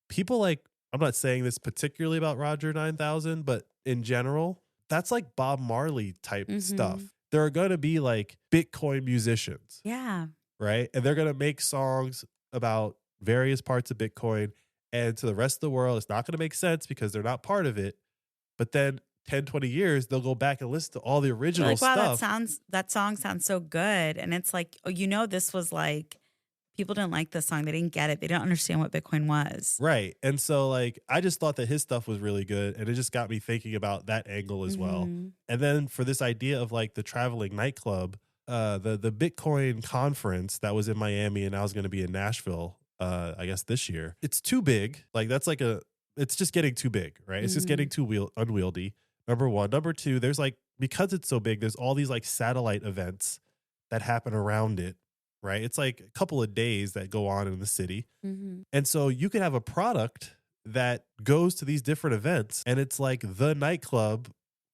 People like, I'm not saying this particularly about Roger 9000, but in general, that's like Bob Marley type stuff. There are going to be like Bitcoin musicians. Yeah. Right. And they're going to make songs about various parts of Bitcoin. And to the rest of the world, it's not going to make sense because they're not part of it. But then 10, 20 years, they'll go back and listen to all the original like, wow, stuff. that song sounds so good. And it's like, oh, this was like, people didn't like this song. They didn't get it. They didn't understand what Bitcoin was. Right. And so like, I just thought that his stuff was really good. And it just got me thinking about that angle as well. And then for this idea of like the traveling nightclub, the Bitcoin conference that was in Miami and I was going to be in Nashville, I guess this year, it's too big. Like that's like it's just getting too big, right? It's just getting too unwieldy. Number one. Number two, there's like, because it's so big, there's all these like satellite events that happen around it, right? It's like a couple of days that go on in the city. And so you could have a product that goes to these different events and it's like the nightclub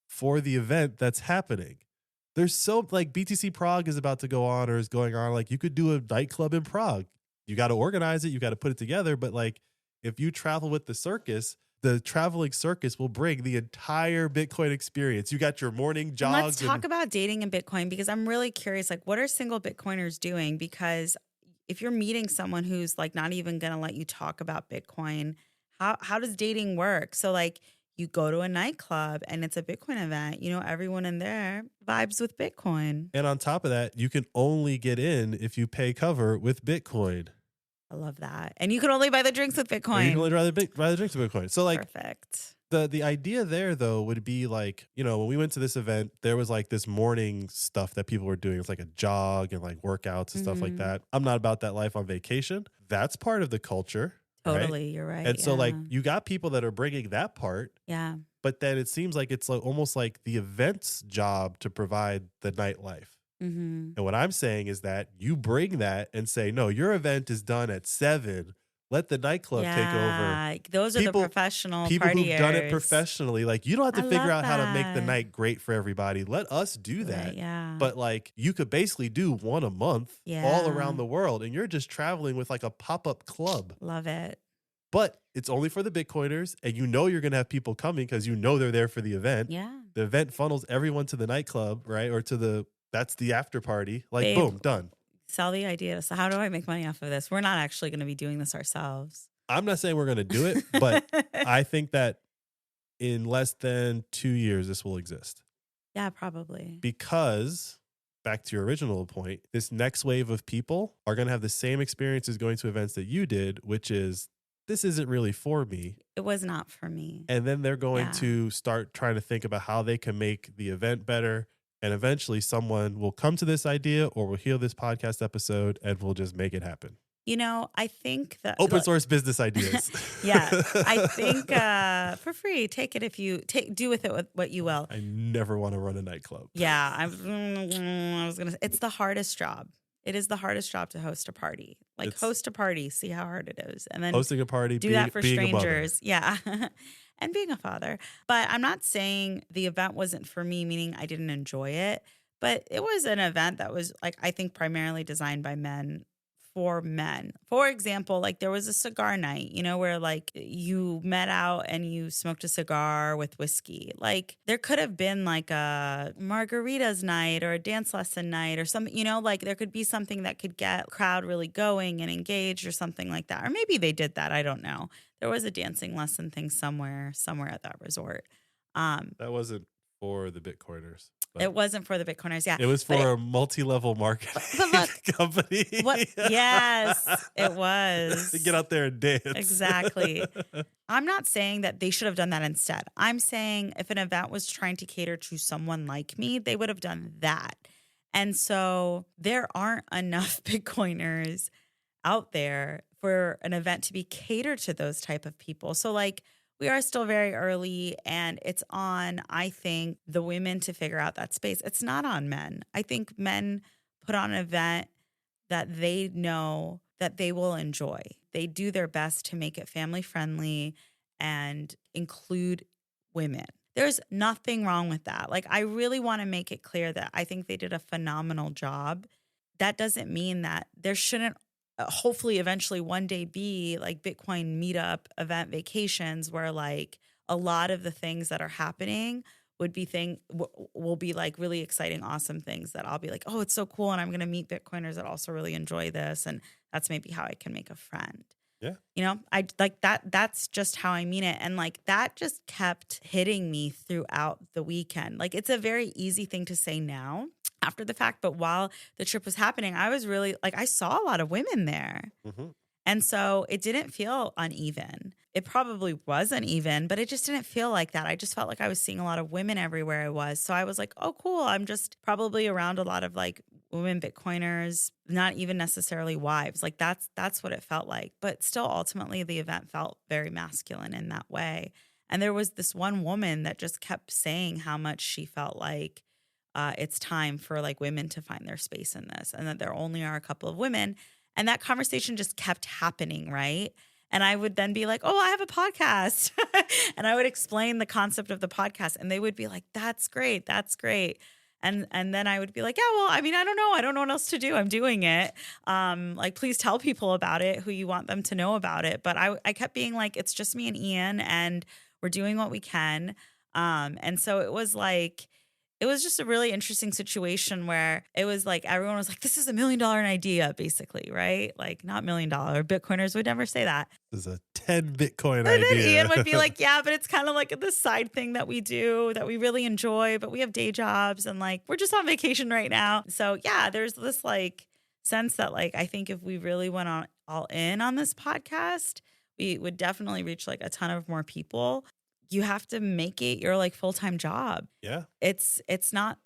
for the event that's happening. There's so like BTC Prague is about to go on or is going on. Like you could do a nightclub in Prague. You got to organize it. You got to put it together. But like if you travel with the circus, the traveling circus will bring the entire Bitcoin experience. You got your morning jogs. And let's talk about dating in Bitcoin because I'm really curious, like what are single Bitcoiners doing? Because if you're meeting someone who's like not even going to let you talk about Bitcoin, how does dating work? So like you go to a nightclub and it's a Bitcoin event, everyone in there vibes with Bitcoin. And on top of that, you can only get in if you pay cover with Bitcoin. I love that. And you can only buy the drinks with Bitcoin. Or you can only buy the drinks with Bitcoin. So like perfect. The idea there though would be like, when we went to this event, there was like this morning stuff that people were doing. It's like a jog and like workouts and stuff like that. I'm not about that life on vacation. That's part of the culture. Totally. Right? You're right. And so like you got people that are bringing that part. Yeah. But then it seems like it's like almost like the event's job to provide the nightlife. And what I'm saying is that you bring that and say, no, your event is done at 7. Let the nightclub take over. Those are the professional people partiers. who've done it professionally. Like you don't have to figure out how to make the that. night great for everybody. Let us do that. Right, yeah. But like you could basically do one a month all around the world and you're just traveling with like a pop-up club. Love it. But it's only for the Bitcoiners and you're going to have people coming because they're there for the event. Yeah. The event funnels everyone to the nightclub, right? Or that's the after party. Like, Babe, boom, done. Sell the idea. So how do I make money off of this? We're not actually going to be doing this ourselves. I'm not saying we're going to do it, but I think that in less than 2 years, this will exist. Yeah, probably. Because, back to your original point, this next wave of people are going to have the same experiences going to events that you did, which is, this isn't really for me. It was not for me. And then they're going to start trying to think about how they can make the event better. And eventually someone will come to this idea or will hear this podcast episode and we'll just make it happen. I think that open source business ideas. Yeah. I think for free, take it do with it what you will. I never want to run a nightclub. Yeah. I was going to say, it's the hardest job. It is the hardest job to host a party. Like host a party, see how hard it is. And then hosting a party, do that for strangers. Yeah. And being a father. But I'm not saying the event wasn't for me, meaning I didn't enjoy it. But it was an event that was like, I think primarily designed by men for men. For example, like there was a cigar night, where like you met out and you smoked a cigar with whiskey. Like there could have been like a margaritas night or a dance lesson night or something, like there could be something that could get the crowd really going and engaged or something like that. Or maybe they did that. I don't know. There was a dancing lesson thing somewhere at that resort. That wasn't for the Bitcoiners. But It wasn't for the Bitcoiners. Yeah. it was for a multi-level marketing company. What? Yes, it was. Get out there and dance. Exactly. I'm not saying that they should have done that instead. I'm saying if an event was trying to cater to someone like me, they would have done that. And so there aren't enough Bitcoiners out there for an event to be catered to those type of people. So like we are still very early, and it's on, I think, the women to figure out that space. It's not on men. I think men put on an event that they know that they will enjoy. They do their best to make it family friendly and include women. There's nothing wrong with that. Like, I really want to make it clear that I think they did a phenomenal job. That doesn't mean that there shouldn't hopefully eventually one day be like Bitcoin meetup event vacations where like a lot of the things that are happening will be like really exciting, awesome things that I'll be like, oh, it's so cool. And I'm going to meet Bitcoiners that also really enjoy this. And that's maybe how I can make a friend. Yeah. You know, I like that. That's just how I mean it. And like that just kept hitting me throughout the weekend. Like it's a very easy thing to say now after the fact. But while the trip was happening, I was really like, I saw a lot of women there. Mm-hmm. And so it didn't feel uneven. It probably was uneven, but it just didn't feel like that. I just felt like I was seeing a lot of women everywhere I was. So I was like, oh, cool. I'm just probably around a lot of like women Bitcoiners, not even necessarily wives. Like that's what it felt like. But still, ultimately, the event felt very masculine in that way. And there was this one woman that just kept saying how much she felt like it's time for like women to find their space in this, and that there only are a couple of women. And that conversation just kept happening, right? And I would then be like, oh, I have a podcast. And I would explain the concept of the podcast. And they would be like, that's great. That's great. And then I would be like, yeah, well, I mean, I don't know. I don't know what else to do. I'm doing it. Like, please tell people about it who you want them to know about it. But I kept being like, it's just me and Ian, and we're doing what we can. And so it was like, it was just a really interesting situation where it was like everyone was like, this is $1 million idea, basically, right? Like, not $1 million. Bitcoiners would never say that. This is a 10 Bitcoin And idea. then Ian would be like, yeah, but it's kind of like this side thing that we do that we really enjoy, but we have day jobs and like we're just on vacation right now. So yeah, there's this like sense that like I think if we really went on all in on this podcast, we would definitely reach like a ton of more people. You have to make it your like full-time job. Yeah. It's not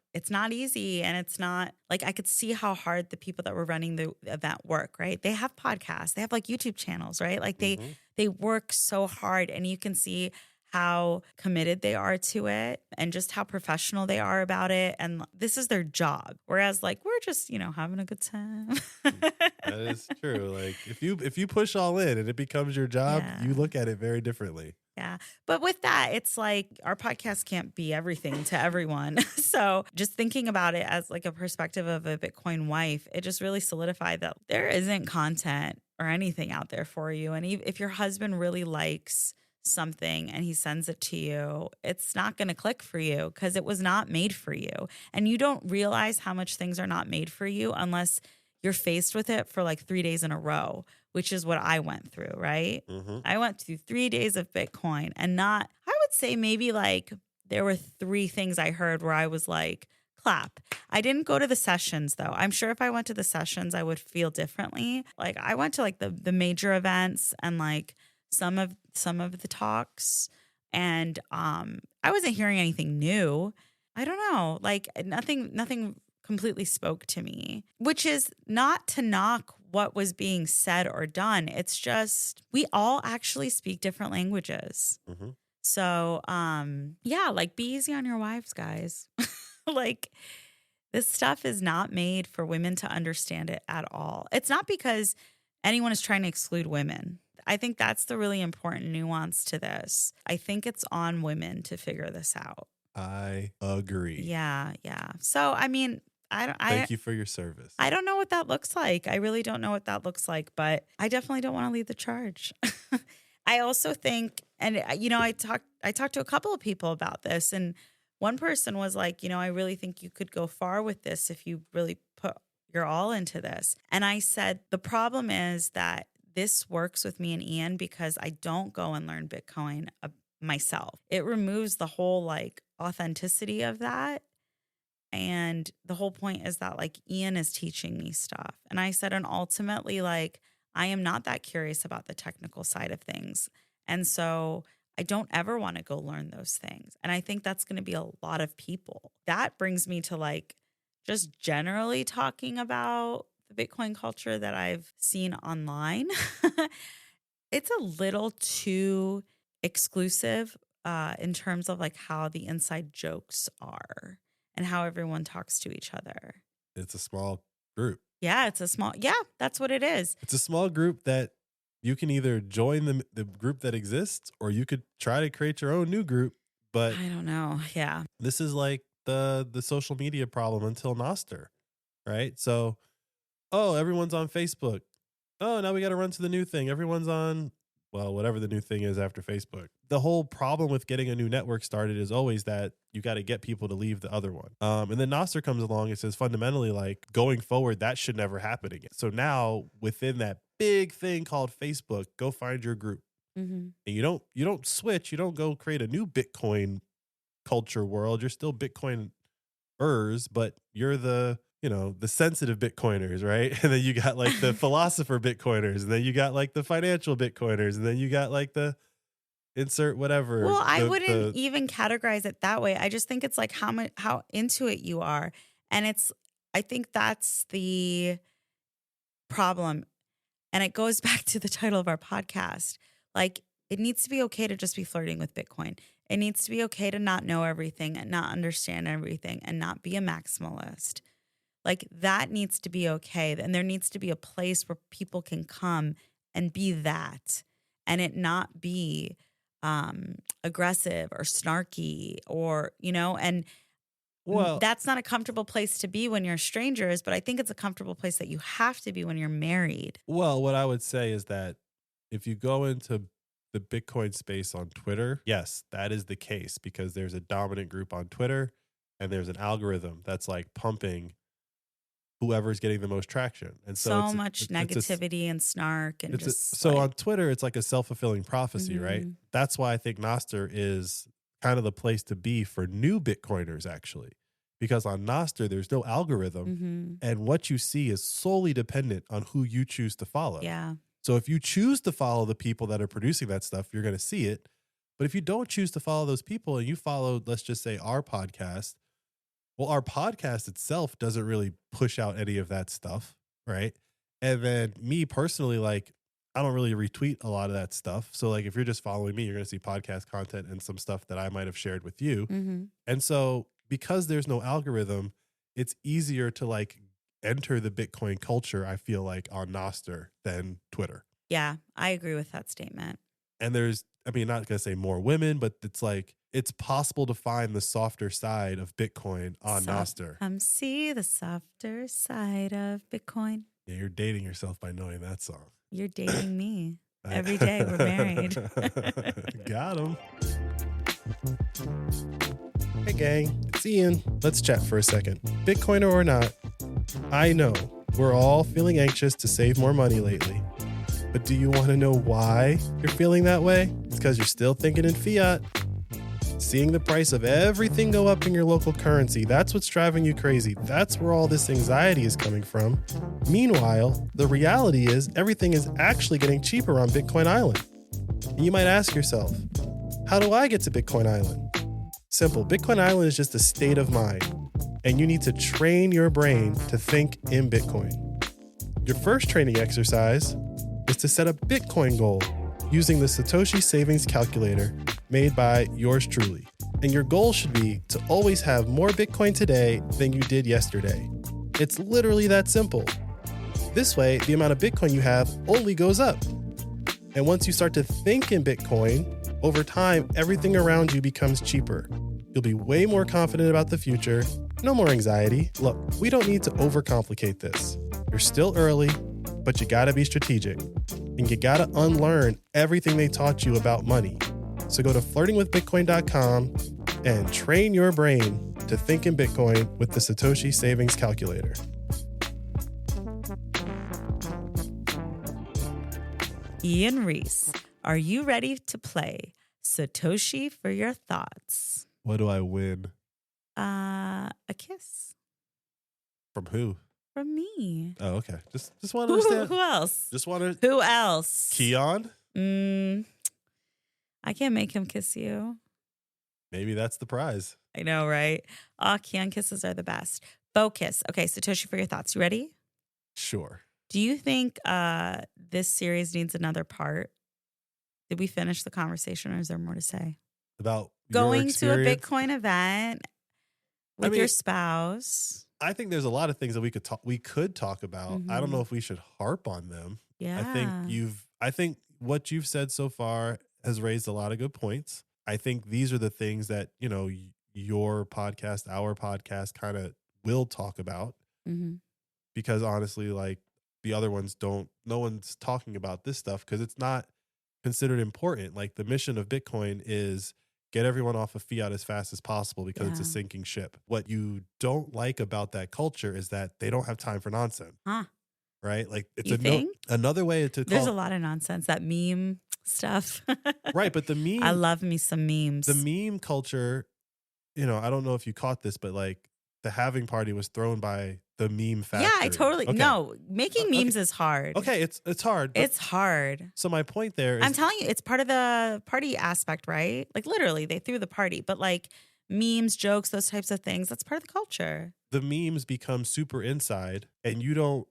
easy, and it's not like I could see how hard the people that were running the event work, right? They have podcasts, they have like YouTube channels, right? Like they work so hard, and you can see how committed they are to it and just how professional they are about it. And this is their job. Whereas like we're just, having a good time. That is true. Like if you push all in and it becomes your job, you look at it very differently. Yeah. But with that, it's like our podcast can't be everything to everyone. So just thinking about it as like a perspective of a Bitcoin wife, it just really solidified that there isn't content or anything out there for you. And if your husband really likes something and he sends it to you, it's not going to click for you because it was not made for you. And you don't realize how much things are not made for you unless you're faced with it for like 3 days in a row, which is what I went through, right? Mm-hmm. I went through 3 days of Bitcoin, and I would say maybe like there were 3 things I heard where I was like, clap. I didn't go to the sessions though. I'm sure if I went to the sessions, I would feel differently. Like I went to like the major events and like some of the talks, and I wasn't hearing anything new. I don't know, like nothing completely spoke to me, which is not to knock what was being said or done. It's just we all actually speak different languages. Mm-hmm. So yeah, like be easy on your wives, guys. Like this stuff is not made for women to understand it at all. It's not because anyone is trying to exclude women. I think that's the really important nuance to this. I think it's on women to figure this out. I agree. Yeah. So, I mean, Thank you for your service. I don't know what that looks like. I really don't know what that looks like, but I definitely don't want to lead the charge. I also think, and I talked to a couple of people about this, and one person was like, I really think you could go far with this if you really put your all into this. And I said, the problem is that this works with me and Ian because I don't go and learn Bitcoin myself. It removes the whole like authenticity of that. And the whole point is that like Ian is teaching me stuff. And I said, and ultimately, like, I am not that curious about the technical side of things. And so I don't ever want to go learn those things. And I think that's going to be a lot of people. That brings me to like just generally talking about the Bitcoin culture that I've seen online. It's a little too exclusive in terms of like how the inside jokes are and how everyone talks to each other. It's a small group. Yeah, that's what it is. It's a small group that you can either join the group that exists or you could try to create your own new group. But I don't know. Yeah. This is like the social media problem until Nostr, right? So, everyone's on Facebook. Oh, now we got to run to the new thing. Everyone's on, well, whatever the new thing is after Facebook. The whole problem with getting a new network started is always that you got to get people to leave the other one. And then Nostr comes along and says fundamentally, like, going forward, that should never happen again. So now within that big thing called Facebook, go find your group. Mm-hmm. And you don't switch. You don't go create a new Bitcoin culture world. You're still Bitcoiners, but you're the sensitive Bitcoiners, right? And then you got like the philosopher Bitcoiners, and then you got like the financial Bitcoiners, and then you got like the insert whatever. Well, I wouldn't even categorize it that way. I just think it's like how into it you are. And I think that's the problem. And it goes back to the title of our podcast. Like, it needs to be okay to just be flirting with Bitcoin. It needs to be okay to not know everything and not understand everything and not be a maximalist. Like, that needs to be okay. And there needs to be a place where people can come and be that and it not be aggressive or snarky or, and well, that's not a comfortable place to be when you're strangers, but I think it's a comfortable place that you have to be when you're married. Well, what I would say is that if you go into the Bitcoin space on Twitter, yes, that is the case because there's a dominant group on Twitter and there's an algorithm that's like pumping whoever's getting the most traction. And so much negativity and snark and on Twitter, it's like a self-fulfilling prophecy, mm-hmm. right? That's why I think Nostr is kind of the place to be for new Bitcoiners, actually, because on Nostr, there's no algorithm mm-hmm. and what you see is solely dependent on who you choose to follow. Yeah. So if you choose to follow the people that are producing that stuff, you're going to see it. But if you don't choose to follow those people and you follow, let's just say, our podcast, well, our podcast itself doesn't really push out any of that stuff, right? And then me personally, like, I don't really retweet a lot of that stuff. So like, if you're just following me, you're going to see podcast content and some stuff that I might have shared with you. Mm-hmm. And so because there's no algorithm, it's easier to like enter the Bitcoin culture, I feel like, on Nostr than Twitter. Yeah, I agree with that statement. And there's, not going to say more women, but it's like, it's possible to find the softer side of Bitcoin on Nostr. Come see the softer side of Bitcoin. Yeah, you're dating yourself by knowing that song. You're dating me. Every day we're married. Got him. Hey gang, it's Ian. Let's chat for a second. Bitcoiner or not, I know we're all feeling anxious to save more money lately. But do you want to know why you're feeling that way? It's because you're still thinking in fiat. Seeing the price of everything go up in your local currency, that's what's driving you crazy. That's where all this anxiety is coming from. Meanwhile, the reality is everything is actually getting cheaper on Bitcoin Island. And you might ask yourself, how do I get to Bitcoin Island? Simple. Bitcoin Island is just a state of mind, and you need to train your brain to think in Bitcoin. Your first training exercise is to set a Bitcoin goal using the Satoshi Savings Calculator made by yours truly. And your goal should be to always have more Bitcoin today than you did yesterday. It's literally that simple. This way, the amount of Bitcoin you have only goes up. And once you start to think in Bitcoin, over time, everything around you becomes cheaper. You'll be way more confident about the future. No more anxiety. Look, we don't need to overcomplicate this. You're still early, but you gotta be strategic. And you gotta unlearn everything they taught you about money. So go to flirtingwithbitcoin.com and train your brain to think in Bitcoin with the Satoshi Savings Calculator. Ian Reese, are you ready to play Satoshi for your thoughts? What do I win? A kiss From who? from me. Oh, okay. Just want to understand. Who else? Just want to. Who else? Keon? I can't make him kiss you. Maybe that's the prize. I know, right? Oh, Keon kisses are the best. Focus. Okay, Satoshi, for your thoughts. You ready? Sure. Do you think this series needs another part? Did we finish the conversation or is there more to say? About Going to a experience? Bitcoin event with your spouse. I think there's a lot of things that we could talk about. I don't know if we should harp on them. Yeah. I think what you've said so far has raised a lot of good points. I think these are the things that, your podcast, our podcast kind of will talk about. Because honestly, like the other ones no one's talking about this stuff because it's not considered important. Like the mission of Bitcoin is get everyone off of fiat as fast as possible because it's a sinking ship. What you don't like about that culture is that they don't have time for nonsense. Right? Like it's another way to There's a lot of nonsense, that meme stuff. Right, but the meme, I love me some memes. The meme culture, I don't know if you caught this, but like the Halving party was thrown by the meme factory. Yeah, I totally no. Making memes is hard. Okay, it's hard. It's hard. So my point there is, I'm telling you, it's part of the party aspect, right? Like literally, they threw the party, but like memes, jokes, those types of things, that's part of the culture. The memes become super inside, and you don't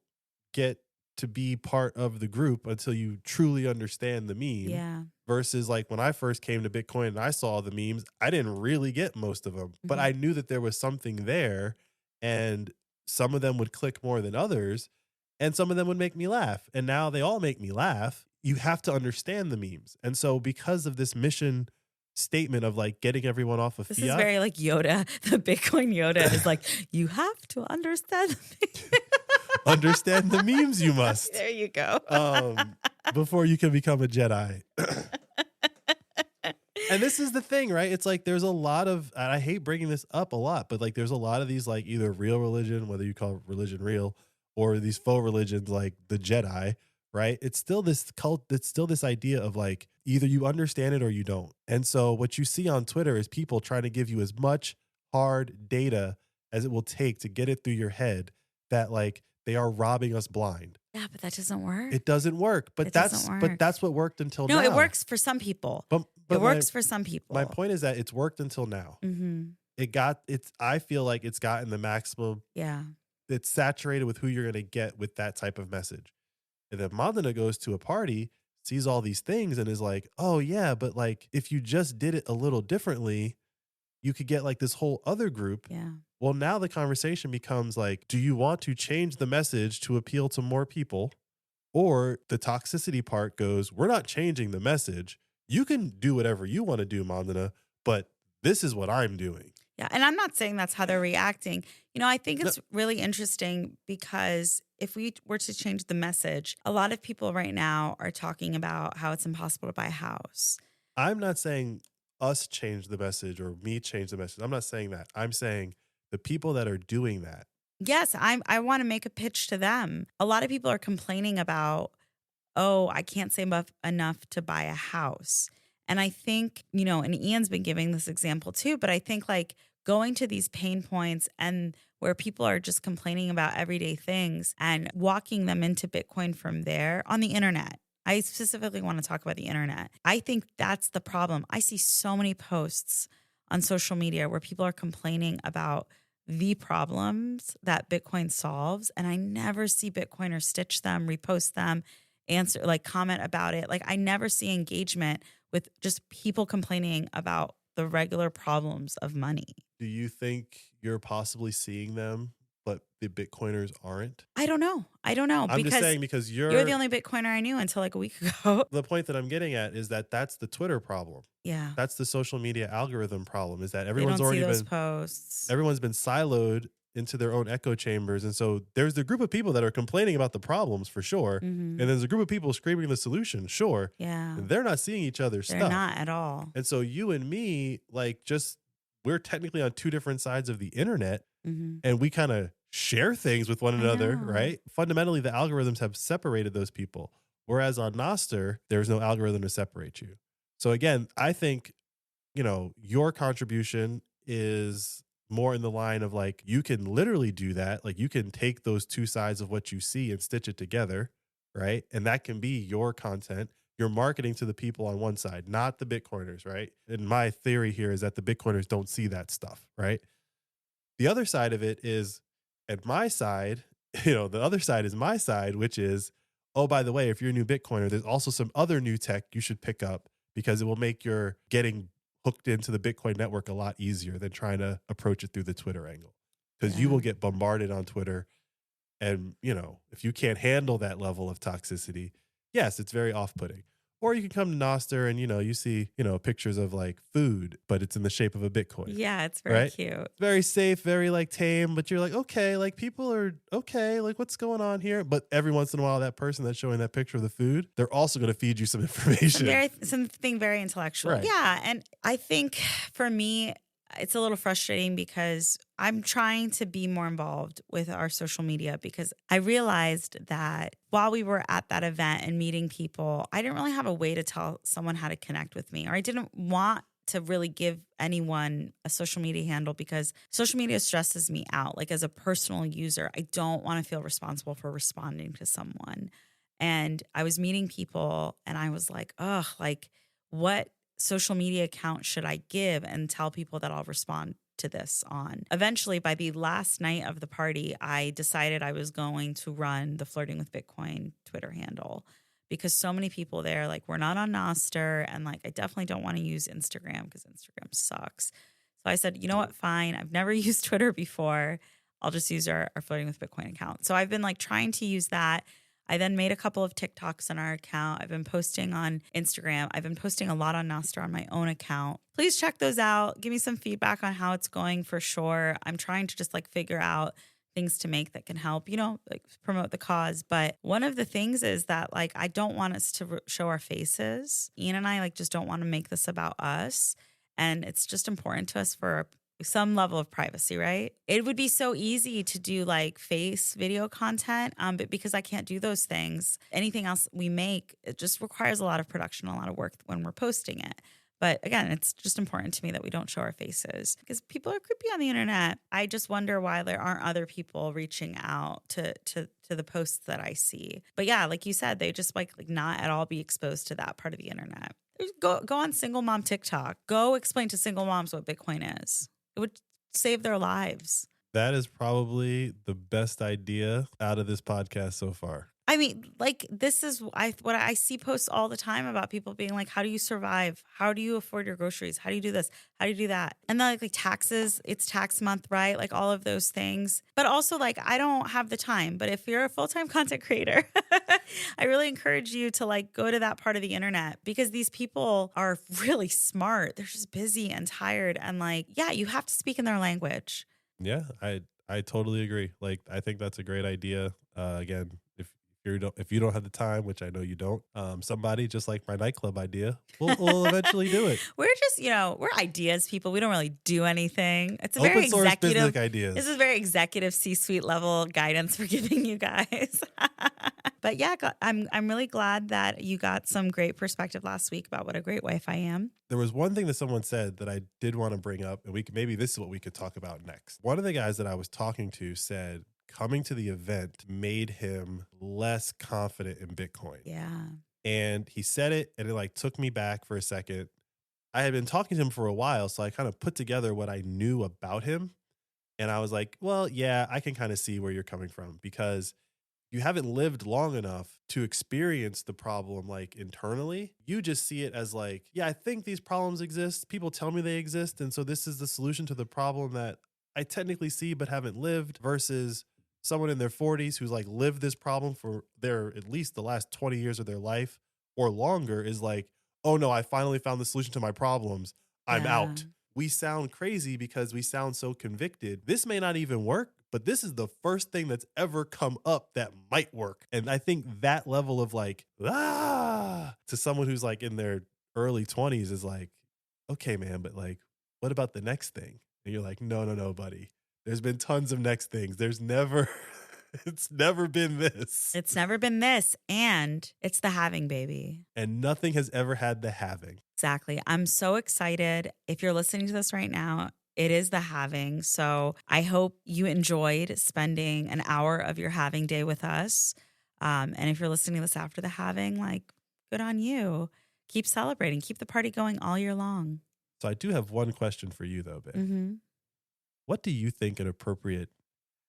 get to be part of the group until you truly understand the meme. Yeah. Versus like when I first came to Bitcoin and I saw the memes, I didn't really get most of them, but I knew that there was something there, and some of them would click more than others, and some of them would make me laugh. And now they all make me laugh. You have to understand the memes. And so because of this mission statement of like getting everyone off of this fiat. This is very like Yoda. The Bitcoin Yoda is like, you have to understand. Understand the memes you must. There you go. Before you can become a Jedi. And this is the thing, right? It's like there's a lot of, and I hate bringing this up a lot, but like there's a lot of these like either real religion, whether you call religion real, or these faux religions like the Jedi, right? It's still this cult, it's still this idea of like either you understand it or you don't. And so what you see on Twitter is people trying to give you as much hard data as it will take to get it through your head that like they are robbing us blind. Yeah, but that doesn't work. It doesn't work. But that's what worked until now. No, it works for some people. But it works for some people. My point is that it's worked until now. I feel like it's gotten the maximum. Yeah. It's saturated with who you're going to get with that type of message. And then Mandana goes to a party, sees all these things and is like, oh yeah, but like if you just did it a little differently, you could get like this whole other group. Yeah. Well, now the conversation becomes like, do you want to change the message to appeal to more people? Or the toxicity part goes, we're not changing the message. You can do whatever you want to do, Mandana, but this is what I'm doing. Yeah. And I'm not saying that's how they're reacting. I think it's really interesting because if we were to change the message, a lot of people right now are talking about how it's impossible to buy a house. I'm not saying us change the message or me change the message. I'm not saying that. I'm saying the people that are doing that. Yes, I want to make a pitch to them. A lot of people are complaining about, oh, I can't save enough to buy a house. And I think, and Ian's been giving this example too, but I think like going to these pain points and where people are just complaining about everyday things and walking them into Bitcoin from there on the internet. I specifically want to talk about the internet. I think that's the problem. I see so many posts on social media where people are complaining about the problems that Bitcoin solves. And I never see Bitcoiners stitch them, repost them, answer, like comment about it. Like I never see engagement with just people complaining about the regular problems of money. Do you think you're possibly seeing them, but the Bitcoiners aren't? I don't know. I'm just saying because you're the only Bitcoiner I knew until like a week ago. The point that I'm getting at is that that's the Twitter problem. Yeah. That's the social media algorithm problem, is that everyone's posts. Everyone's been siloed into their own echo chambers. And so there's the group of people that are complaining about the problems for sure. And there's a group of people screaming the solution, sure. Yeah. And they're not seeing each other's stuff. They're not at all. And so you and me, like we're technically on two different sides of the internet and we kind of share things with one another, right? Fundamentally, the algorithms have separated those people. Whereas on Nostr, there's no algorithm to separate you. So again, I think your contribution is more in the line of like, you can literally do that. Like you can take those two sides of what you see and stitch it together, right? And that can be your content. You're marketing to the people on one side, not the Bitcoiners, right? And my theory here is that the Bitcoiners don't see that stuff, right? The other side of it is, at my side, the other side is my side, which is, oh, by the way, if you're a new Bitcoiner, there's also some other new tech you should pick up because it will make your getting hooked into the Bitcoin network a lot easier than trying to approach it through the Twitter angle. Because you will get bombarded on Twitter. And, if you can't handle that level of toxicity, yes, it's very off-putting. Or you can come to Noster and, you see, pictures of like food, but it's in the shape of a Bitcoin. Yeah, it's very cute. Very safe, very like tame, but you're like, okay, like people are okay, like what's going on here? But every once in a while, that person that's showing that picture of the food, they're also going to feed you some information. Something very intellectual. Right. Yeah. And I think for me, it's a little frustrating because I'm trying to be more involved with our social media because I realized that while we were at that event and meeting people, I didn't really have a way to tell someone how to connect with me, or I didn't want to really give anyone a social media handle because social media stresses me out. Like as a personal user, I don't want to feel responsible for responding to someone. And I was meeting people and I was like, ugh, like what social media account should I give and tell people that I'll respond to this on? Eventually, by the last night of the party, I decided I was going to run the Flirting with Bitcoin Twitter handle because so many people there, like, we're not on Noster, and like, I definitely don't want to use Instagram because Instagram sucks. So I said, you know what, fine. I've never used Twitter before. I'll just use our Flirting with Bitcoin account. So I've been like trying to use that. I then made a couple of TikToks on our account. I've been posting on Instagram. I've been posting a lot on Noster on my own account. Please check those out. Give me some feedback on how it's going for sure. I'm trying to just like figure out things to make that can help, like promote the cause. But one of the things is that like, I don't want us to show our faces. Ian and I like just don't want to make this about us. And it's just important to us for some level of privacy, right? It would be so easy to do like face video content, but because I can't do those things, anything else we make, it just requires a lot of production, a lot of work when we're posting it. But again, it's just important to me that we don't show our faces because people are creepy on the internet. I just wonder why there aren't other people reaching out to the posts that I see. But yeah, like you said, they just like not at all be exposed to that part of the internet. Go on single mom TikTok. Go explain to single moms what Bitcoin is. It would save their lives. That is probably the best idea out of this podcast so far. I mean, like this is what I see posts all the time about people being like, how do you survive? How do you afford your groceries? How do you do this? How do you do that? And then like taxes, it's tax month, right? Like all of those things. But also like, I don't have the time. But if you're a full-time content creator, I really encourage you to like go to that part of the internet because these people are really smart. They're just busy and tired. And like, yeah, you have to speak in their language. Yeah, I totally agree. Like, I think that's a great idea. Again, if you don't have the time, which I know you don't, somebody just like my nightclub idea, we'll eventually do it. We're just, we're ideas people. We don't really do anything. It's a Open very source executive business ideas. This is very executive C-suite level guidance we're giving you guys. But yeah, I'm really glad that you got some great perspective last week about what a great wife I am. There was one thing that someone said that I did want to bring up, and maybe this is what we could talk about next. One of the guys that I was talking to said coming to the event made him less confident in Bitcoin. Yeah. And he said it, and it like took me back for a second. I had been talking to him for a while, so I kind of put together what I knew about him. And I was like, well, yeah, I can kind of see where you're coming from because you haven't lived long enough to experience the problem like internally. You just see it as like, yeah, I think these problems exist. People tell me they exist. And so this is the solution to the problem that I technically see but haven't lived, versus someone in their 40s who's like lived this problem for at least the last 20 years of their life or longer is like, oh no, I finally found the solution to my problems. I'm out. We sound crazy because we sound so convicted. This may not even work, but this is the first thing that's ever come up that might work. And I think that level of like, to someone who's like in their early 20s is like, okay, man, but like, what about the next thing? And you're like, no, buddy. There's been tons of next things. There's never It's never been this. It's never been this. And it's the halving, baby. And nothing has ever had the halving. Exactly. I'm so excited. If you're listening to this right now, it is the halving. So I hope you enjoyed spending an hour of your halving day with us. And if you're listening to this after the halving, like, good on you. Keep celebrating. Keep the party going all year long. So I do have one question for you, though, babe. Mm-hmm. What do you think an appropriate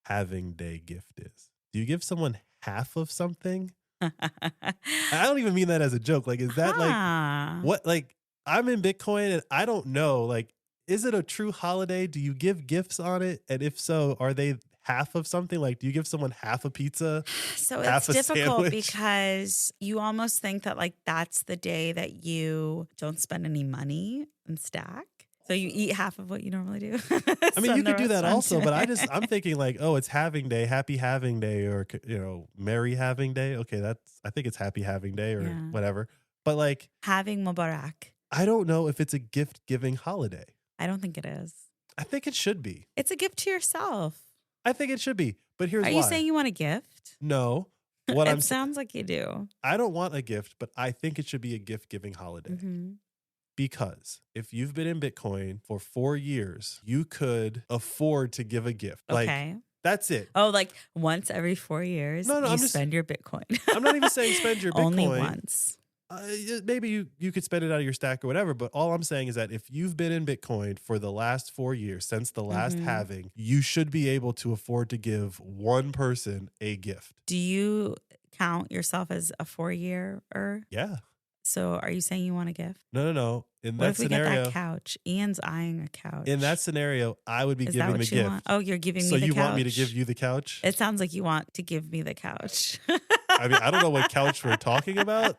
halving day gift is? Do you give someone half of something? I don't even mean that as a joke. Like, is that like what? Like, I'm in Bitcoin and I don't know. Like, is it a true holiday? Do you give gifts on it? And if so, are they half of something? Like, do you give someone half a pizza? So half it's a difficult sandwich? Because you almost think that like that's the day that you don't spend any money and stack. So you eat half of what you normally do. I mean, you Send the could do that rest on also, to- but I'm thinking like, oh, it's halving day, happy halving day, or, you know, merry halving day. Okay, I think it's happy halving day or Yeah. whatever. But like, Having Mubarak. I don't know if it's a gift giving holiday. I don't think it is. I think it should be. It's a gift to yourself. I think it should be. But here's Are why. you saying you want a gift? No. What It sounds like you do. I don't want a gift, but I think it should be a gift giving holiday. Mm-hmm. Because if you've been in Bitcoin for 4 years, you could afford to give a gift. Like, Okay. that's it. Oh, like once every 4 years, No, you I'm just- spend your Bitcoin. I'm not even saying spend your Bitcoin. Only once. Maybe you could spend it out of your stack or whatever. But all I'm saying is that if you've been in Bitcoin for the last 4 years, since the last Mhm. halving, you should be able to afford to give one person a gift. Do you count yourself as a 4-year-er? Yeah. So are you saying you want a gift? No. In What that if we get scenario, that couch? Ian's eyeing a couch. in that scenario, I would be Is that giving him a what you gift. want? Oh, you're giving So me the you couch. want me to give you the couch? It sounds like you want to give me the couch. I mean, I don't know what couch we're talking about.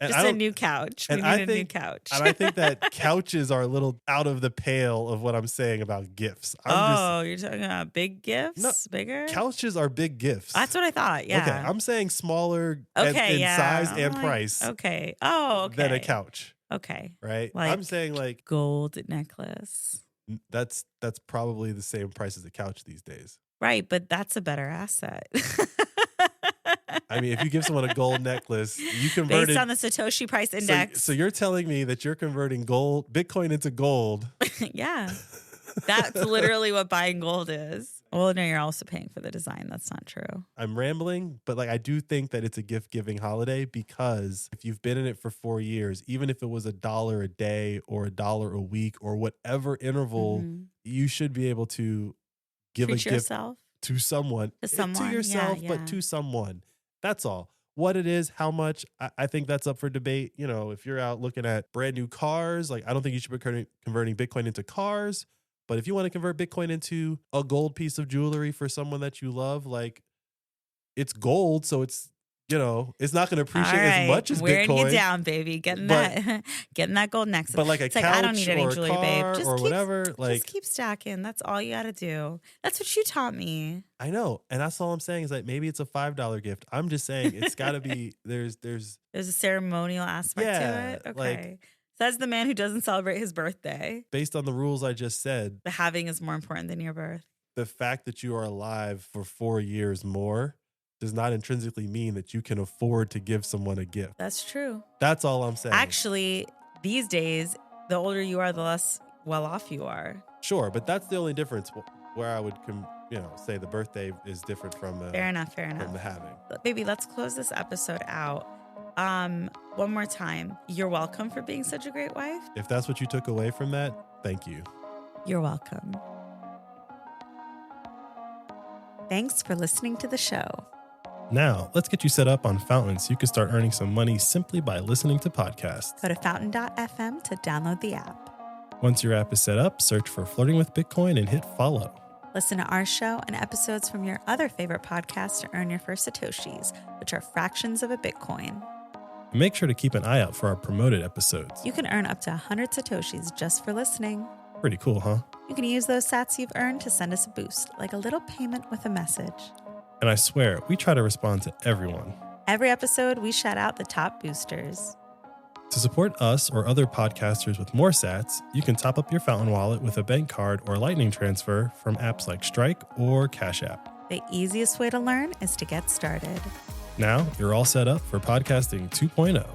And Just I a don't- new couch. We and need I a new think- couch. And I think that couches are a little out of the pale of what I'm saying about gifts. You're talking about big gifts? No, Bigger? Couches are big gifts. That's what I thought. Yeah. Okay, I'm saying smaller Okay, in yeah. size I'm and like, price Okay. Oh, okay. than a couch, Okay. right? Like- I'm saying like Gold necklace. that's probably the same price as a couch these days. Right, but that's a better asset. I mean, if you give someone a gold necklace, you convert Based it. on the Satoshi price index. So you're telling me that you're converting Bitcoin into gold. Yeah. That's literally what buying gold is. Well, no, you're also paying for the design. That's not true. I'm rambling, but like I do think that it's a gift giving holiday because if you've been in it for 4 years, even if it was $1 a day or $1 a week or whatever interval, Mhm. you should be able to give Treat a gift yourself. to someone. To someone, To yourself, yeah. but to someone. That's all. What it is, how much, I think that's up for debate. You know, if you're out looking at brand new cars, like I don't think you should be converting Bitcoin into cars. But if you want to convert Bitcoin into a gold piece of jewelry for someone that you love, like it's gold. So it's, you know, it's not going to appreciate as much as wearing Bitcoin. it down, baby. Getting But- that gold necklace. But like a It's couch like, I don't need any or a jewelry, car babe. Just or keep, whatever. Like, just keep stacking. That's all you got to do. That's what you taught me. I know. And that's all I'm saying is like maybe it's a $5 gift. I'm just saying it's got to be, there's There's a ceremonial aspect Yeah, to it. like- Okay. Says the man who doesn't celebrate his birthday. based on the rules I just said, The halving is more important than your birth. the fact that you are alive for 4 years more does not intrinsically mean that you can afford to give someone a gift. That's true. That's all I'm saying. Actually, these days, the older you are, the less well off you are. Sure, but that's the only difference where I would, say the birthday is different from Fair enough. from the halving. Baby, let's close this episode out. One more time. You're welcome for being such a great wife. If that's what you took away from that, thank you. You're welcome. Thanks for listening to the show. Now, let's get you set up on Fountain so you can start earning some money simply by listening to podcasts. Go to fountain.fm to download the app. Once your app is set up, search for Flirting with Bitcoin and hit follow. Listen to our show and episodes from your other favorite podcasts to earn your first Satoshis, which are fractions of a Bitcoin. And make sure to keep an eye out for our promoted episodes. You can earn up to 100 Satoshis just for listening. Pretty cool, huh? You can use those sats you've earned to send us a boost, like a little payment with a message. And I swear, we try to respond to everyone. Every episode, we shout out the top boosters. To support us or other podcasters with more sats, you can top up your Fountain wallet with a bank card or lightning transfer from apps like Strike or Cash App. The easiest way to learn is to get started. Now you're all set up for podcasting 2.0.